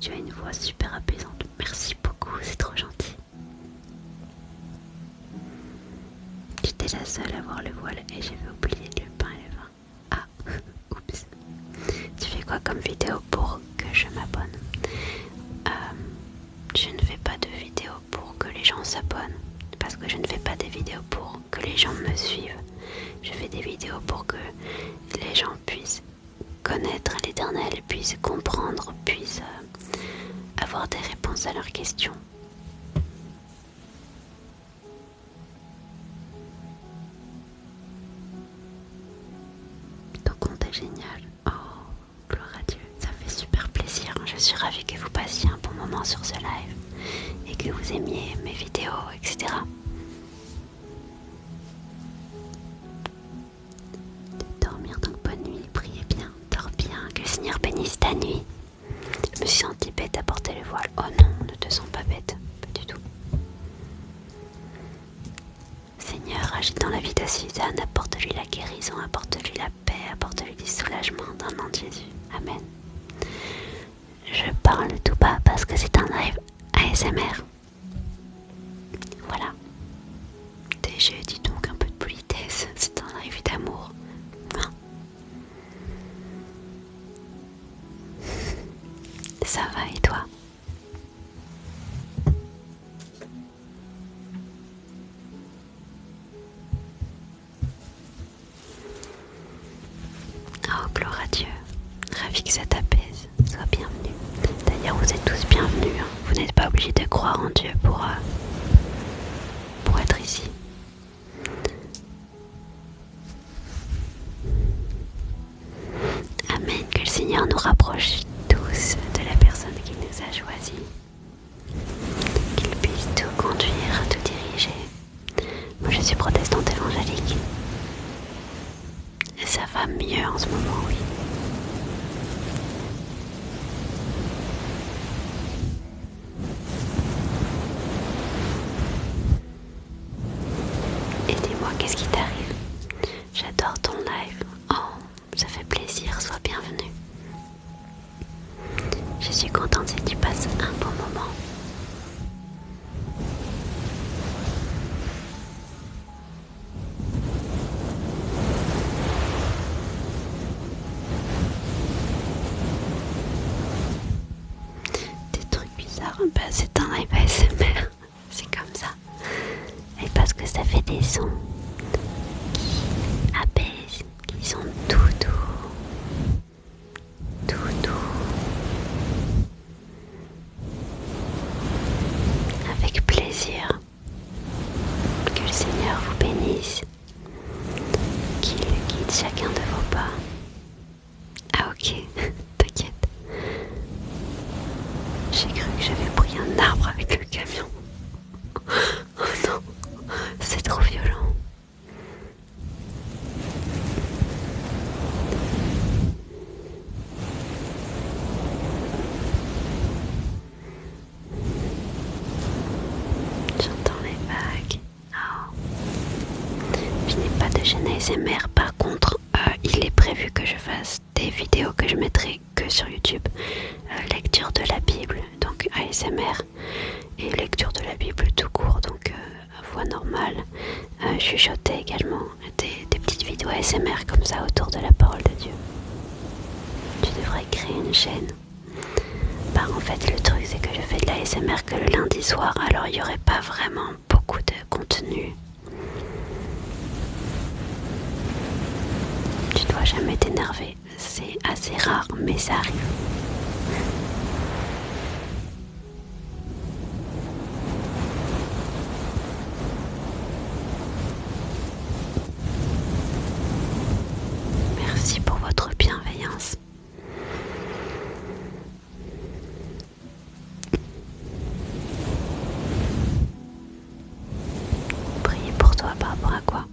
tu as une voix super apaisante. Merci beaucoup, c'est trop gentil. J'étais la seule à voir le voile et j'avais oublié le pain et le vin. Ah, oups. Tu fais quoi comme vidéo pour que je m'abonne? Je ne fais pas de vidéo pour que les gens s'abonnent. Parce que je ne fais pas des vidéos pour que les gens me suivent. Je fais des vidéos pour que les gens puissent connaître l'Éternel, puissent comprendre, puissent avoir des réponses à leurs questions. Ton compte est génial. Oh, gloire à Dieu, ça fait super plaisir. Je suis ravie que vous passiez un bon moment sur ce live et que vous aimiez mes vidéos, etc. Dormir donc, bonne nuit, priez bien, dors bien, que le Seigneur bénisse ta nuit. Je me suis sentie bête à porter le voile. Oh non, ne te sens pas bête, pas du tout. Seigneur, agis dans la vie de Suzanne, apporte-lui la guérison, apporte-lui la paix, apporte-lui du soulagement dans le nom de Jésus. Amen. Je parle tout bas parce que c'est un live ASMR. Voilà. DG, dis donc un peu de politesse, c'est un live d'amour. Hein? Ça va et toi? Oh, gloire à Dieu. Ravi que ça t'apaise. Sois bienvenue. D'ailleurs, vous êtes tous bienvenus. Hein. Vous n'êtes pas obligés de croire en Dieu pour être ici. Amen. Que le Seigneur nous rapproche tous de la personne qui nous a choisis. Qu'il puisse tout conduire, tout diriger. Moi, je suis protestante évangélique. Et ça va mieux en ce moment, oui. Et dis-moi, qu'est-ce qui t'arrive? J'adore ton live. Oh, ça fait plaisir, sois bienvenue. Je suis contente si tu passes un bon moment. Des trucs bizarres, bah, c'est un live ASMR, c'est comme ça. Et parce que ça fait des sons qui apaisent, qui sont tout doux, tout doux. Avec plaisir. Que le Seigneur vous bénisse, qu'il guide chacun de vos pas. Ah ok, t'inquiète. J'ai cru que j'avais pris un arbre avec le camion. Oh non, c'est trop violent. J'entends les vagues. Oh. Je n'ai pas de chaîne ASMR, par contre, il est prévu que je fasse des vidéos que je mettrai que sur YouTube. Lecture de la Bible, donc ASMR, et lecture de la Bible tout court, donc voix normale. Chuchoter également, des petites vidéos ASMR comme ça autour de la parole de Dieu. Tu devrais créer une chaîne. Bah en fait le truc c'est que je fais de l'ASMR que le lundi soir, alors il n'y aurait pas vraiment beaucoup de contenu. Tu dois jamais t'énerver, c'est assez rare mais ça arrive. Merci pour votre bienveillance. Priez pour toi par rapport à quoi?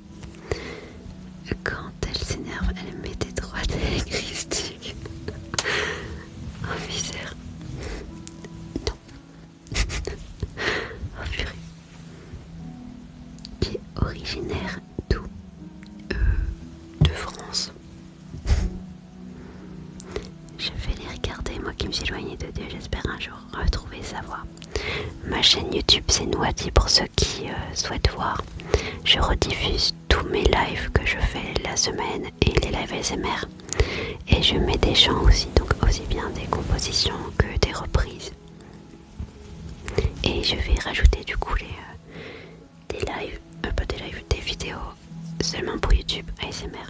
Quand elle s'énerve, elle met des droites électriques. Oh misère. Non. Oh purée. Qui est originaire d'où? De France. Je vais les regarder, moi qui me suis éloignée de Dieu, j'espère un jour trouver sa voix. Ma chaîne YouTube c'est Noati pour ceux qui souhaitent voir. Je rediffuse tous mes lives que je fais la semaine et les lives ASMR. Et je mets des chants aussi, donc aussi bien des compositions que des reprises. Et je vais rajouter du coup des lives, des vidéos seulement pour YouTube ASMR.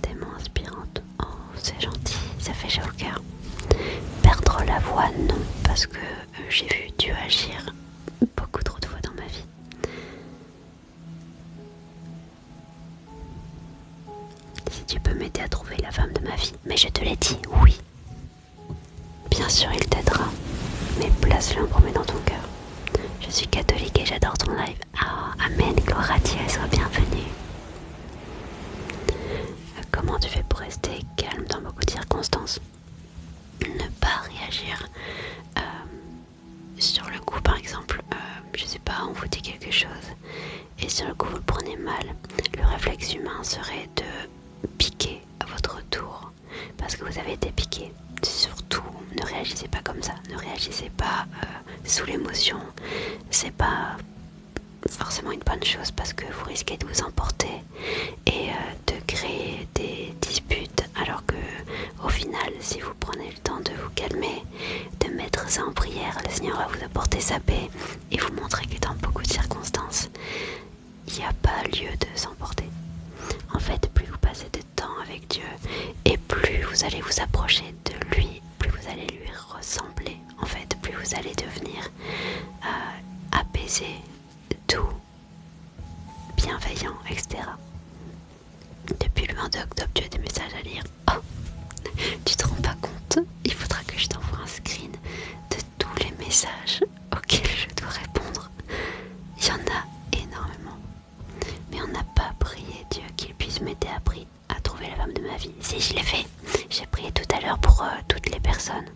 Tellement inspirante. Oh, c'est gentil, ça fait chaud au cœur. Perdre la voix, non, parce que j'ai vu Dieu agir beaucoup trop de fois dans ma vie. Si tu peux m'aider à trouver la femme de ma vie, mais je te l'ai dit, oui. Bien sûr, il t'aidera, mais place-le en premier dans ton cœur. Je suis catholique et j'adore ton live. Ah, amen, gloire à Dieu, sois bienvenue. Comment tu fais pour rester calme dans beaucoup de circonstances? Ne pas réagir sur le coup, par exemple, je sais pas, on vous dit quelque chose et sur le coup vous le prenez mal. Le réflexe humain serait de piquer à votre tour parce que vous avez été piqué. Surtout, ne réagissez pas comme ça, ne réagissez pas sous l'émotion. C'est pas forcément une bonne chose parce que vous risquez de vous emporter et de créer des disputes, alors que au final, si vous prenez le temps de vous calmer, de mettre ça en prière, le Seigneur va vous apporter sa paix et vous montrer que dans beaucoup de circonstances, il n'y a pas lieu de s'emporter. En fait, plus vous passez de temps avec Dieu et plus vous allez vous approcher de lui, plus vous allez lui ressembler. En fait, plus vous allez devenir apaisé, doux, bienveillant, etc. Depuis le 22 octobre, tu as des messages à lire. Oh, tu te rends pas compte? Il faudra que je t'envoie un screen de tous les messages auxquels je dois répondre. Il y en a énormément. Mais on n'a pas prié Dieu qu'il puisse m'aider à trouver la femme de ma vie. Si, je l'ai fait. J'ai prié tout à l'heure pour toutes les personnes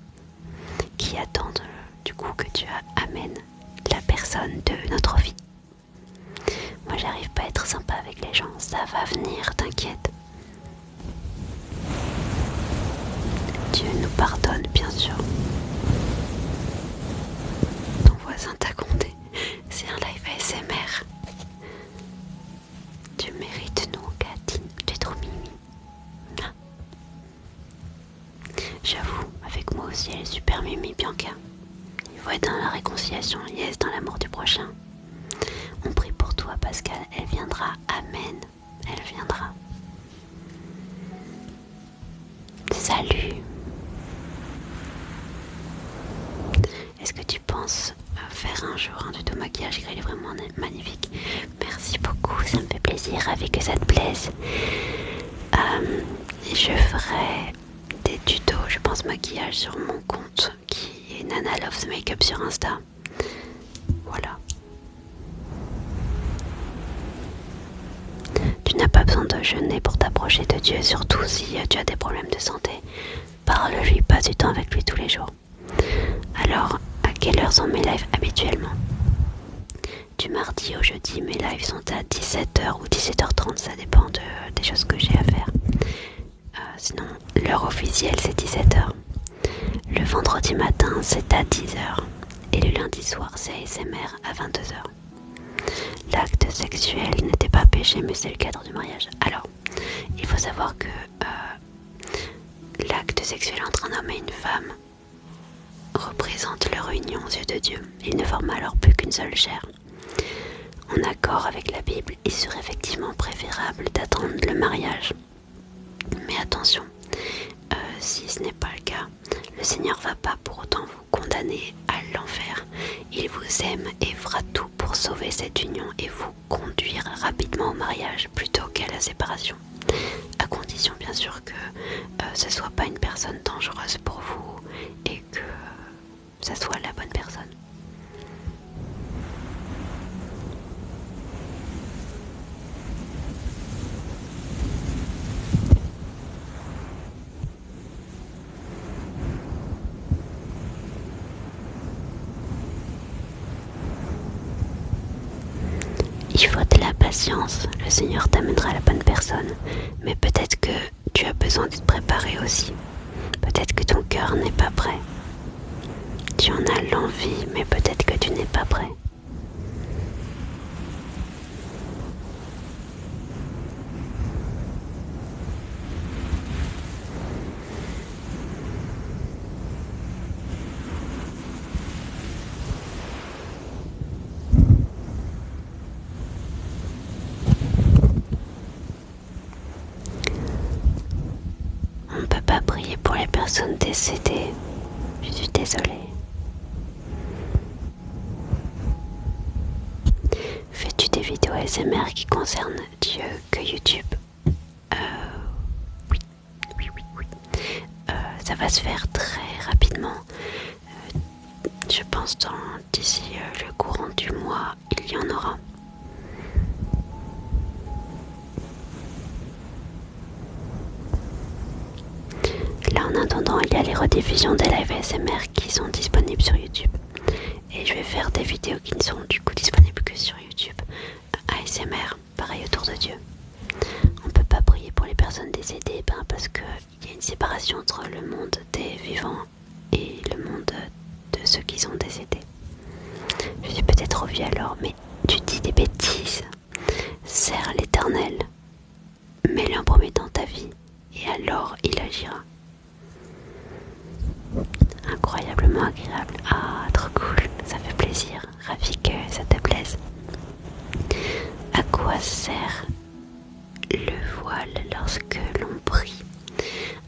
qui attendent du coup que Dieu amène la personne de notre vie. Moi, j'arrive pas à être sympa avec les gens. Ça va venir, t'inquiète. Dieu nous pardonne, bien sûr. Ton voisin t'a grondé. C'est un live ASMR. Tu mérites, nous, Catine. Tu es trop mimi. Ah. J'avoue, avec moi aussi, elle est super mimi, Bianca. Il faut être dans la réconciliation, yes, dans l'amour du prochain. On prie pour toi, Pascal. Elle viendra. Amen. Elle viendra. Salut. Est-ce que tu penses faire un jour un tuto maquillage? Il est vraiment magnifique. Merci beaucoup, ça me fait plaisir. Ravi que ça te plaise. Je ferai des tutos, je pense, maquillage sur mon compte qui est Nana Loves Makeup sur Insta. Voilà. Tu n'as pas besoin de jeûner pour t'approcher de Dieu, surtout si tu as des problèmes de santé. Parle-lui, passe du temps avec lui tous les jours. Alors, à quelle heure sont mes lives habituellement? Du mardi au jeudi, mes lives sont à 17h ou 17h30, ça dépend des choses que j'ai à faire. Sinon, l'heure officielle, c'est 17h. Le vendredi matin, c'est à 10h. Et le lundi soir, c'est ASMR à 22h. L'acte sexuel n'était pas péché, mais c'est le cadre du mariage. Alors, il faut savoir que l'acte sexuel entre un homme et une femme représente leur union aux yeux de Dieu. Ils ne forment alors plus qu'une seule chair. En accord avec la Bible, il serait effectivement préférable d'attendre le mariage. Mais attention, si ce n'est pas le cas, le Seigneur va pas pour autant vous condamner à l'enfer. Il vous aime et fera tout pour sauver cette union et vous conduire rapidement au mariage plutôt qu'à la séparation. À condition bien sûr que ce soit pas une personne dangereuse pour vous et que ça soit la bonne personne. Il faut de la patience, le Seigneur t'amènera la bonne personne, mais peut-être que tu as besoin de te préparer aussi. Peut-être que ton cœur n'est pas prêt. tu en as l'envie, mais peut-être que tu n'es pas prêt. On ne peut pas prier pour les personnes décédées. Je suis désolée. Fais-tu des vidéos ASMR qui concernent Dieu que YouTube? Oui. Ça va se faire très rapidement. Je pense d'ici le courant du mois, il y en aura. Là, en attendant, il y a les rediffusions des lives ASMR qui sont disponibles sur YouTube. Et je vais faire des vidéos qui ne sont du coup disponibles que sur YouTube. ASMR, pareil autour de Dieu. On ne peut pas prier pour les personnes décédées parce qu'il y a une séparation entre le monde des vivants et le monde de ceux qui sont décédés. Je suis peut-être trop vieux alors, mais tu dis des bêtises. Serre l'Éternel, mets-le en premier dans ta vie, et alors il agira. Incroyablement agréable. Ah, trop cool, ça fait plaisir. Ravi que ça te plaise. À quoi sert le voile lorsque l'on prie?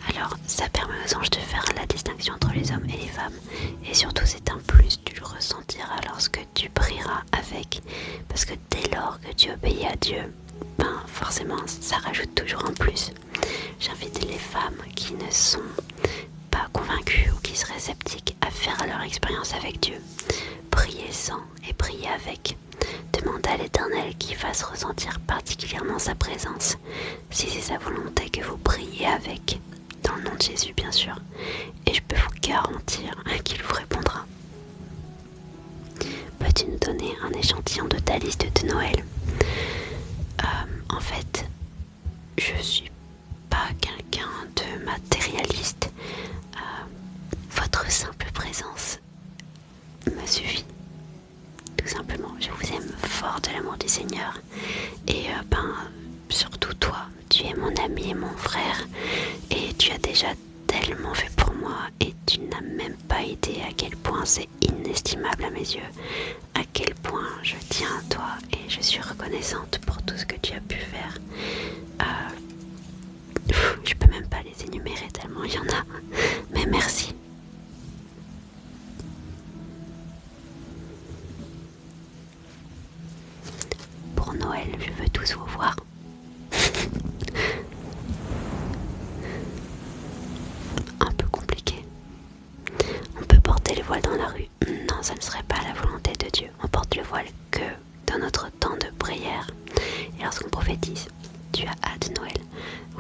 Alors, ça permet aux anges de faire la distinction entre les hommes et les femmes. Et surtout, c'est un plus, tu le ressentiras lorsque tu prieras avec. Parce que dès lors que tu obéis à Dieu, forcément, ça rajoute toujours un plus. J'invite les femmes qui ne sont pas convaincues ou qui seraient sceptiques à faire leur expérience avec Dieu. Priez sans et priez avec. Demandez à l'Éternel qu'il fasse ressentir particulièrement sa présence, si c'est sa volonté que vous priez avec, dans le nom de Jésus bien sûr, et je peux vous garantir qu'il vous répondra. Peux-tu nous donner un échantillon de ta liste de Noël? En fait, je suis pas quelqu'un de matérialiste. Votre simple présence me suffit. Tout simplement, je vous aime fort de l'amour du Seigneur. Et surtout toi, tu es mon ami et mon frère. Et tu as déjà tellement fait pour moi. Et tu n'as même pas idée à quel point c'est inestimable à mes yeux. À quel point je tiens à toi. Et je suis reconnaissante pour tout ce que tu as pu faire. Je peux même pas les énumérer tellement il y en a. Mais merci. Pour Noël, je veux tous vous voir. Un peu compliqué. On peut porter le voile dans la rue. Non, ça ne serait pas la volonté de Dieu. On porte le voile que dans notre temps de prière. Et lorsqu'on prophétise, tu as hâte de Noël.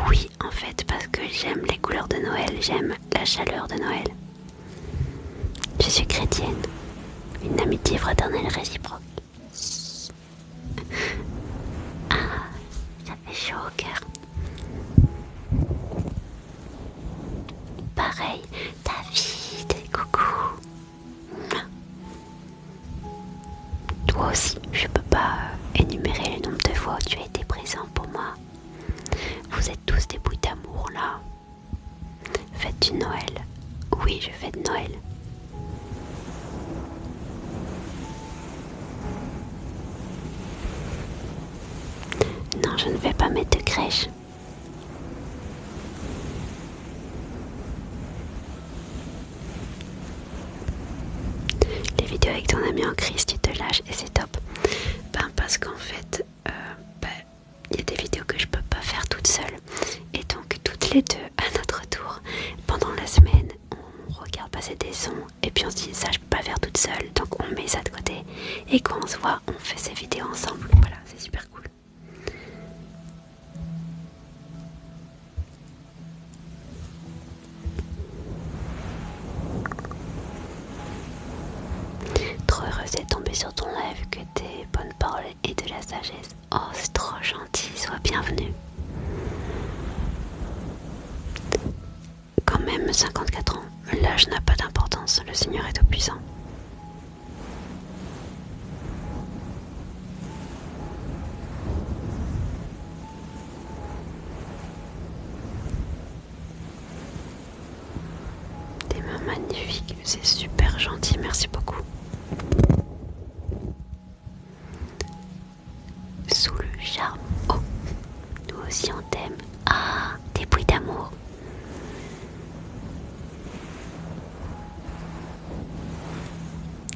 Oui, en fait, parce que j'aime les couleurs de Noël, j'aime la chaleur de Noël. Je suis chrétienne. Une amitié fraternelle réciproque. Ah, ça fait chaud au cœur. Pareil, David, coucou. Toi aussi, je peux pas énumérer le nombre de fois où tu as été présent pour moi. Vous êtes tous des bouts d'amour là. Fête du Noël. Oui, je fête Noël. Non, je ne vais pas mettre de crèche. Les vidéos avec ton ami en crise, tu te lâches et c'est top. Parce qu'en fait, y a des vidéos que je peux pas faire toute seule. Et donc, toutes les deux, à notre tour, pendant la semaine, on regarde passer des sons. Et puis on se dit, ça, je peux pas faire toute seule. Donc, on met ça de côté. Et quand on se voit, on fait ces vidéos ensemble. Voilà, c'est super cool. Trop heureuse d'être tombée sur ton live, que tes bonnes paroles et de la sagesse. Oh, c'est trop gentil, sois bienvenue. Quand même 54 ans, L'âge n'a pas d'importance, le Seigneur est tout-puissant. Des mains magnifiques, c'est super gentil, merci beaucoup. Sous le charme, oh, nous aussi on t'aime. Ah, des bruits d'amour.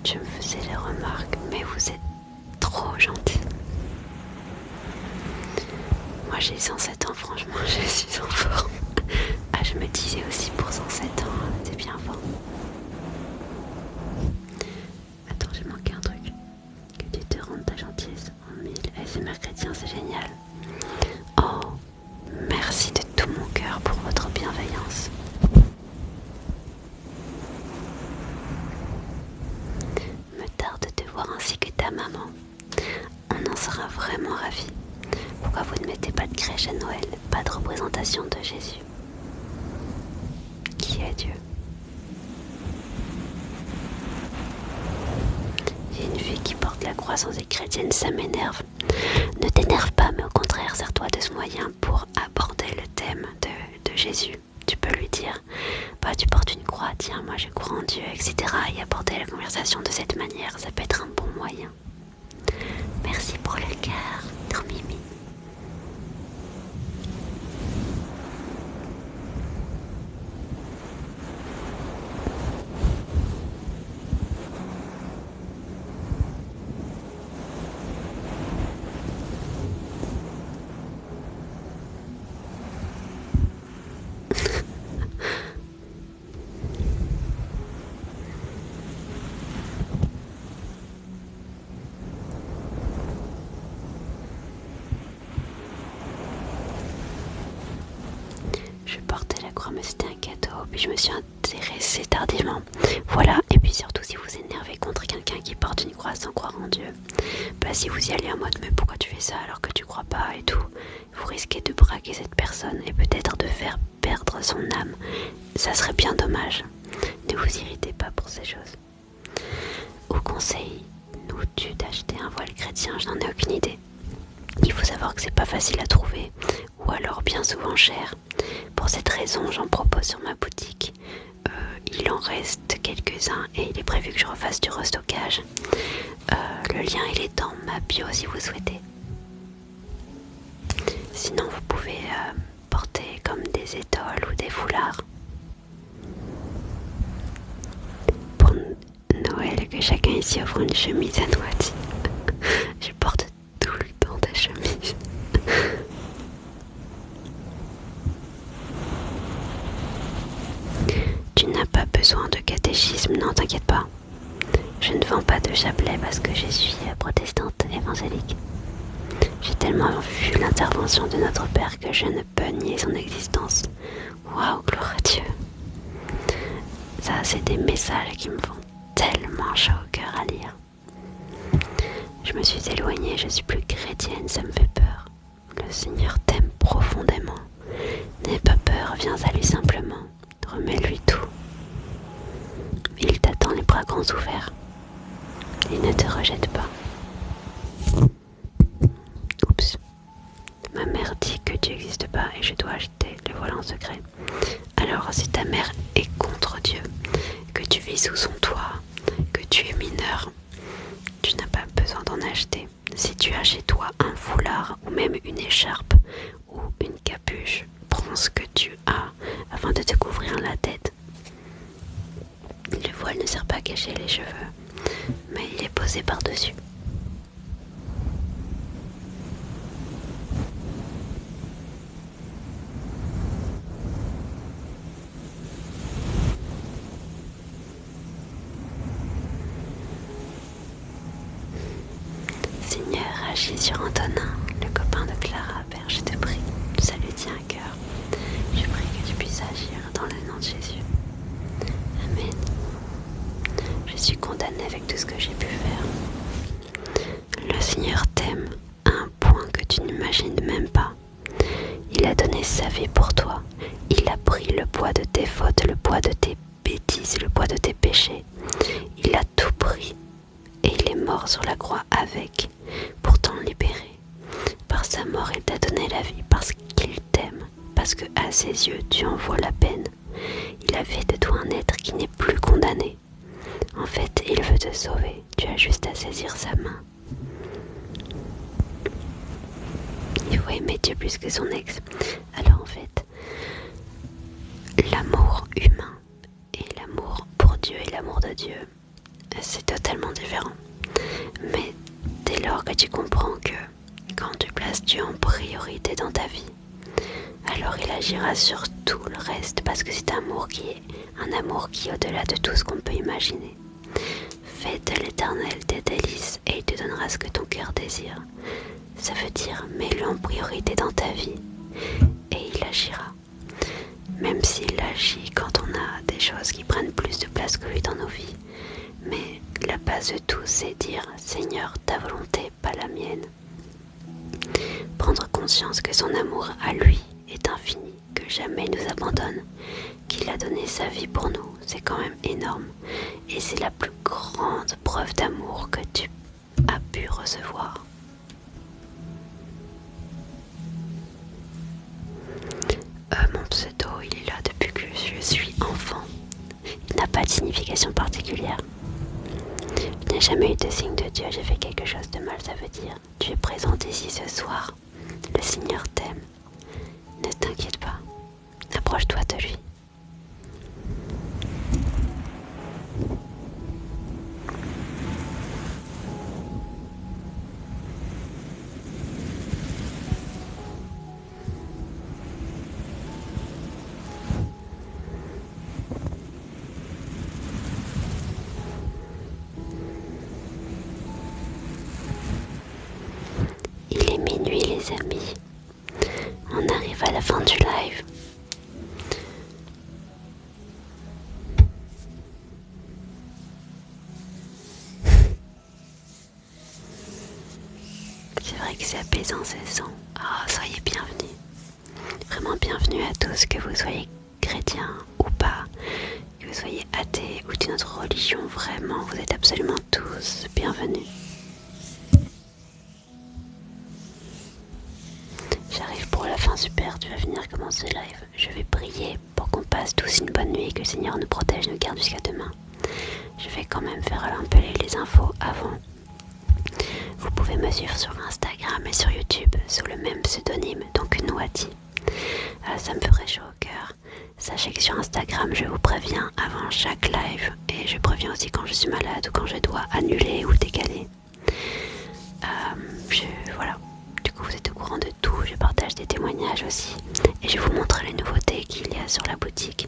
Je me faisais les remarques, mais vous êtes trop gentil. Moi j'ai 107 ans, franchement, je suis en forme. Ah, je me disais aussi pour 107 ans, c'est bien fort. Attends, j'ai manqué un truc. Que tu te rendes ta gentillesse en 1000 ASMR chrétien, c'est génial. Oh, merci de tout mon cœur pour votre bienveillance. Me tarde de te voir ainsi que ta maman. On en sera vraiment ravis. Pourquoi vous ne mettez pas de crèche à Noël? Pas de représentation de Jésus. Qui est Dieu? J'ai une fille qui porte la croix sans être chrétienne, ça m'énerve. Ne t'énerve pas, mais au contraire, sers-toi de ce moyen pour aborder le thème de Jésus. Tu peux lui dire, bah tu portes une croix, tiens, moi je crois en Dieu, etc. Et aborder la conversation de cette manière, ça peut être un bon moyen. Merci pour le cœur, trop mimi. Je portais la croix, mais c'était un cadeau, puis je me suis intéressée tardivement. Voilà, et puis surtout si vous énervez contre quelqu'un qui porte une croix sans croire en Dieu, bah si vous y allez en mode mais pourquoi tu fais ça alors que tu crois pas et tout, vous risquez de braquer cette personne et peut-être de faire perdre son âme. Ça serait bien dommage. Ne vous irritez pas pour ces choses. Au conseil, nous d'acheter un voile chrétien, je n'en ai aucune idée. Il faut savoir que c'est pas facile à trouver, ou alors bien souvent cher. Pour cette raison, j'en propose sur ma boutique. Il en reste quelques-uns et il est prévu que je refasse du restockage. Le lien il est dans ma bio si vous souhaitez. Sinon vous pouvez porter comme des étoiles ou des foulards. Pour Noël, que chacun ici offre une chemise à Noati. Je porte tout le temps des chemises. Tu n'as pas besoin de catéchisme, non t'inquiète pas. Je ne vends pas de chapelet parce que je suis protestante évangélique. J'ai tellement vu l'intervention de notre Père que je ne peux nier son existence. Waouh, gloire à Dieu. Ça, c'est des messages qui me font tellement chaud au cœur à lire. Je me suis éloignée, je suis plus chrétienne, ça me fait peur. Le Seigneur t'aime profondément. N'aie pas peur, viens à lui simplement. Remets-lui tout. Il t'attend les bras grands ouverts. Il ne te rejette pas. Oups. Ma mère dit que Dieu n'existe pas et je dois acheter le voile en secret. Alors si ta mère est contre Dieu, que tu vis sous son toit, que tu es mineur, tu n'as pas besoin d'en acheter. Si tu as chez toi un foulard ou même une écharpe ou une capuche, prends ce que tu as afin de te couvrir la tête. Le voile ne sert pas à cacher les cheveux, mais il est posé par-dessus. Seigneur, agis sur Antonin, le copain de Clara, Père, je te prie, ça lui tient à cœur. Je prie que tu puisses agir dans le nom de Jésus. Amen. Je suis condamnée avec tout ce que j'ai pu faire. Le Seigneur t'aime à un point que tu n'imagines même pas. Il a donné sa vie pour toi. Il a pris le poids de tes fautes, le poids de tes bêtises, le poids de tes péchés. Il a tout pris et il est mort sur la croix avec, pour t'en libérer. Par sa mort, il t'a donné la vie parce qu'il t'aime, parce que à ses yeux, tu en vaux la peine. Il a fait de toi un être qui n'est plus condamné. En fait, il veut te sauver. Tu as juste à saisir sa main. Il faut aimer Dieu plus que son ex. Alors en fait, l'amour humain et l'amour pour Dieu et l'amour de Dieu, c'est totalement différent. Mais dès lors que tu comprends que quand tu places Dieu en priorité dans ta vie, alors il agira sur tout le reste parce que c'est un amour qui est au-delà de tout ce qu'on peut imaginer. Fais de l'Éternel tes délices et il te donnera ce que ton cœur désire. Ça veut dire mets-le en priorité dans ta vie et il agira. Même s'il agit quand on a des choses qui prennent plus de place que lui dans nos vies. Mais la base de tout, c'est dire Seigneur, ta volonté, pas la mienne. Prendre conscience que son amour à lui est infini, que jamais il nous abandonne, qu'il a donné sa vie pour nous, c'est quand même énorme. Et c'est la plus grande preuve d'amour que tu as pu recevoir. Mon pseudo, il est là depuis que je suis enfant. Il n'a pas de signification particulière. Je n'ai jamais eu de signe de Dieu, j'ai fait quelque chose de mal, ça veut dire tu es présent ici ce soir. Le Seigneur t'aime. Ne t'inquiète pas. Approche-toi de lui. Il est minuit les amis. On arrive à la fin du live. C'est vrai que c'est apaisant ces sons. Oh, soyez bienvenus. Vraiment bienvenue à tous, que vous soyez chrétiens ou pas, que vous soyez athées ou d'une autre religion, vraiment, vous êtes absolument tous bienvenus. J'arrive pour la fin, super, tu vas venir commencer le live. Je vais prier pour qu'on passe tous une bonne nuit et que le Seigneur nous protège, nous garde jusqu'à demain. Je vais quand même faire un peu les infos avant. Vous pouvez me suivre sur Instagram et sur YouTube sous le même pseudonyme, donc Nouati. Ça me ferait chaud au cœur. Sachez que sur Instagram, je vous préviens avant chaque live et je préviens aussi quand je suis malade ou quand je dois annuler ou décaler. Voilà. Du coup, vous êtes au courant de tout. Je partage des témoignages aussi et je vous montre les nouveautés qu'il y a sur la boutique.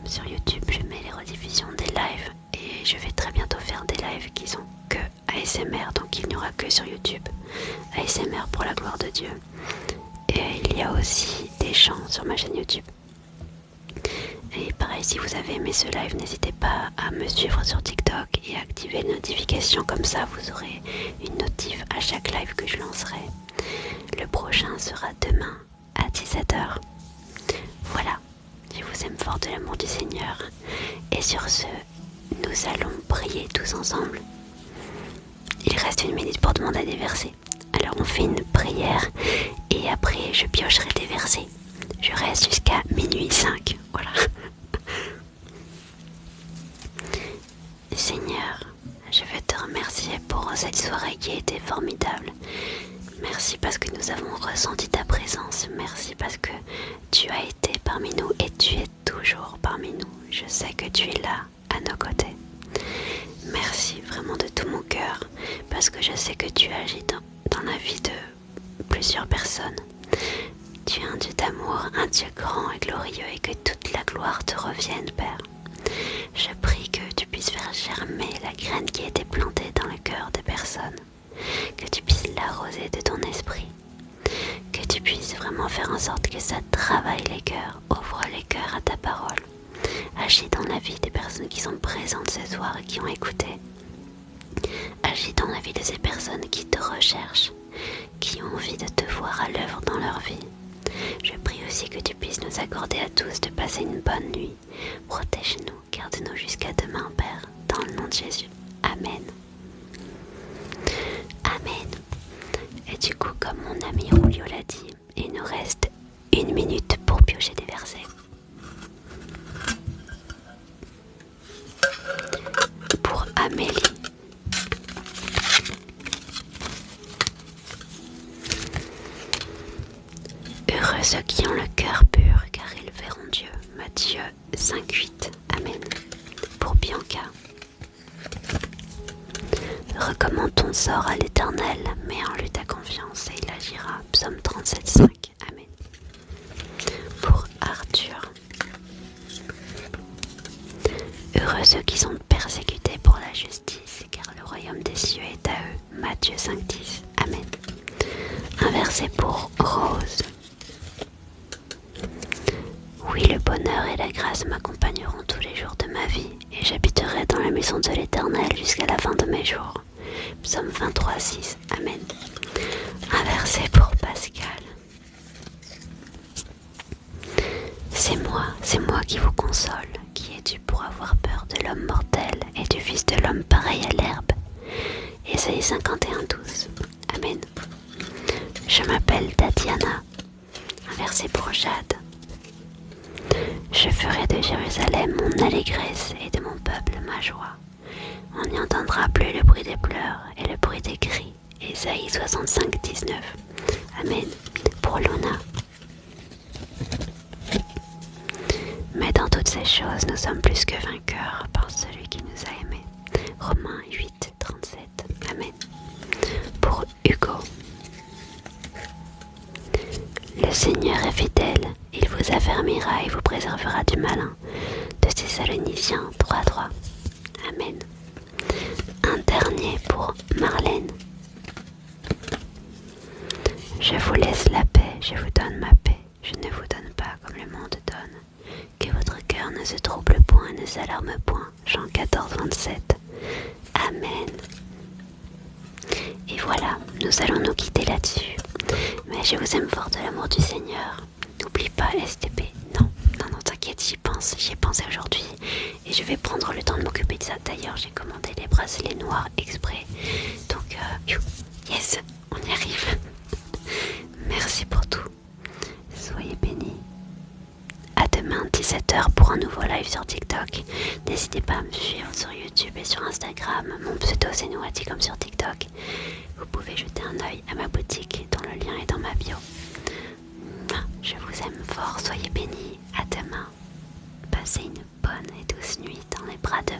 Sur YouTube, je mets les rediffusions des lives et je vais très bientôt faire des lives qui sont que ASMR, donc il n'y aura que sur YouTube. ASMR pour la gloire de Dieu. Et il y a aussi des chants sur ma chaîne YouTube. Et pareil, si vous avez aimé ce live, n'hésitez pas à me suivre sur TikTok et à activer les notifications, comme ça vous aurez une notif à chaque live que je lancerai. Le prochain sera demain à 17h. Voilà, je vous aime fort de l'amour du Seigneur. Et sur ce, nous allons prier tous ensemble. Il reste 1 minute pour demander des versets. Alors on fait une prière et après je piocherai des versets. Je reste jusqu'à minuit 5. Voilà. Seigneur, je veux te remercier pour cette soirée qui a été formidable. Merci parce que nous avons ressenti ta présence. Merci parce que tu as été parmi nous et tu es toujours parmi nous. Je sais que tu es là, à nos côtés. Merci vraiment de tout mon cœur parce que je sais que tu agis dans la vie de plusieurs personnes. Tu es un Dieu d'amour, un Dieu grand et glorieux et que toute la gloire te revienne, Père. Je prie que tu puisses faire germer la graine qui a été plantée dans le cœur des personnes, que tu puisses l'arroser de ton esprit, que tu puisses vraiment faire en sorte que ça travaille les cœurs, ouvre les cœurs à ta parole. Agis dans la vie des personnes qui sont présentes ce soir et qui ont écouté. Agis dans la vie de ces personnes qui te recherchent, qui ont envie de te voir à l'œuvre dans leur vie. Je prie aussi que tu puisses nous accorder à tous de passer une bonne nuit. Protège-nous, garde-nous jusqu'à demain, Père, dans le nom de Jésus. Amen. Amen. Et du coup, comme mon ami Julio l'a dit, il nous reste 1 minute pour piocher des versets. Pour Amélie. Heureux ceux qui ont le cœur pur, car ils verront Dieu. Matthieu 5,8. Amen. Pour Bianca. Recommande ton sort à l'Éternel, mets en lui ta confiance et il agira. Psaume 37,5. Amen. Pour Arthur. Heureux ceux qui sont persécutés pour la justice, car le royaume des cieux est à eux. Matthieu 5,10. Amen. Un verset pour Rose. Oui, le bonheur et la grâce m'accompagneront tous les jours de ma vie, et j'habiterai dans la maison de l'Éternel jusqu'à la fin de mes jours. Psaume 23,6. Amen. Un verset pour Pascal. C'est moi qui vous console. Qui es-tu pour avoir peur de l'homme mortel et du fils de l'homme pareil à l'herbe? Ésaïe 51,12. Amen. Je m'appelle Tatiana. Un verset pour Jade. Je ferai de Jérusalem mon allégresse et de mon peuple ma joie. On n'y entendra plus le bruit des pleurs et le bruit des cris. Ésaïe 65,19. Amen. Pour Luna. Mais dans toutes ces choses, nous sommes plus que vainqueurs par celui qui nous a aimés. Romains 8,37. Amen. Pour Hugo. Le Seigneur est fidèle, il vous affermira et vous préservera du malin. De Thessaloniciens 3,3. Amen. Un dernier pour Marlène. Je vous laisse la paix, je vous donne ma paix. Je ne vous donne pas comme le monde donne. Que votre cœur ne se trouble point, ne s'alarme point. Jean 14,27. Amen. Et voilà, nous allons nous quitter là-dessus. Mais je vous aime fort de l'amour du Seigneur. N'oublie pas STP. Non, t'inquiète, j'y ai pensé aujourd'hui. Et je vais prendre le temps de m'occuper de ça. D'ailleurs, j'ai commandé les bracelets noirs exprès. Donc, yes, on y arrive. Merci pour tout. Soyez bénis. À demain 17h pour un nouveau live sur TikTok. N'hésitez pas à me suivre sur YouTube et sur Instagram. Mon pseudo c'est Nouati comme sur TikTok. Vous pouvez jeter un œil à ma boutique dont le lien est dans ma bio. Je vous aime fort, soyez bénis. À demain. Passez une bonne et douce nuit dans les bras de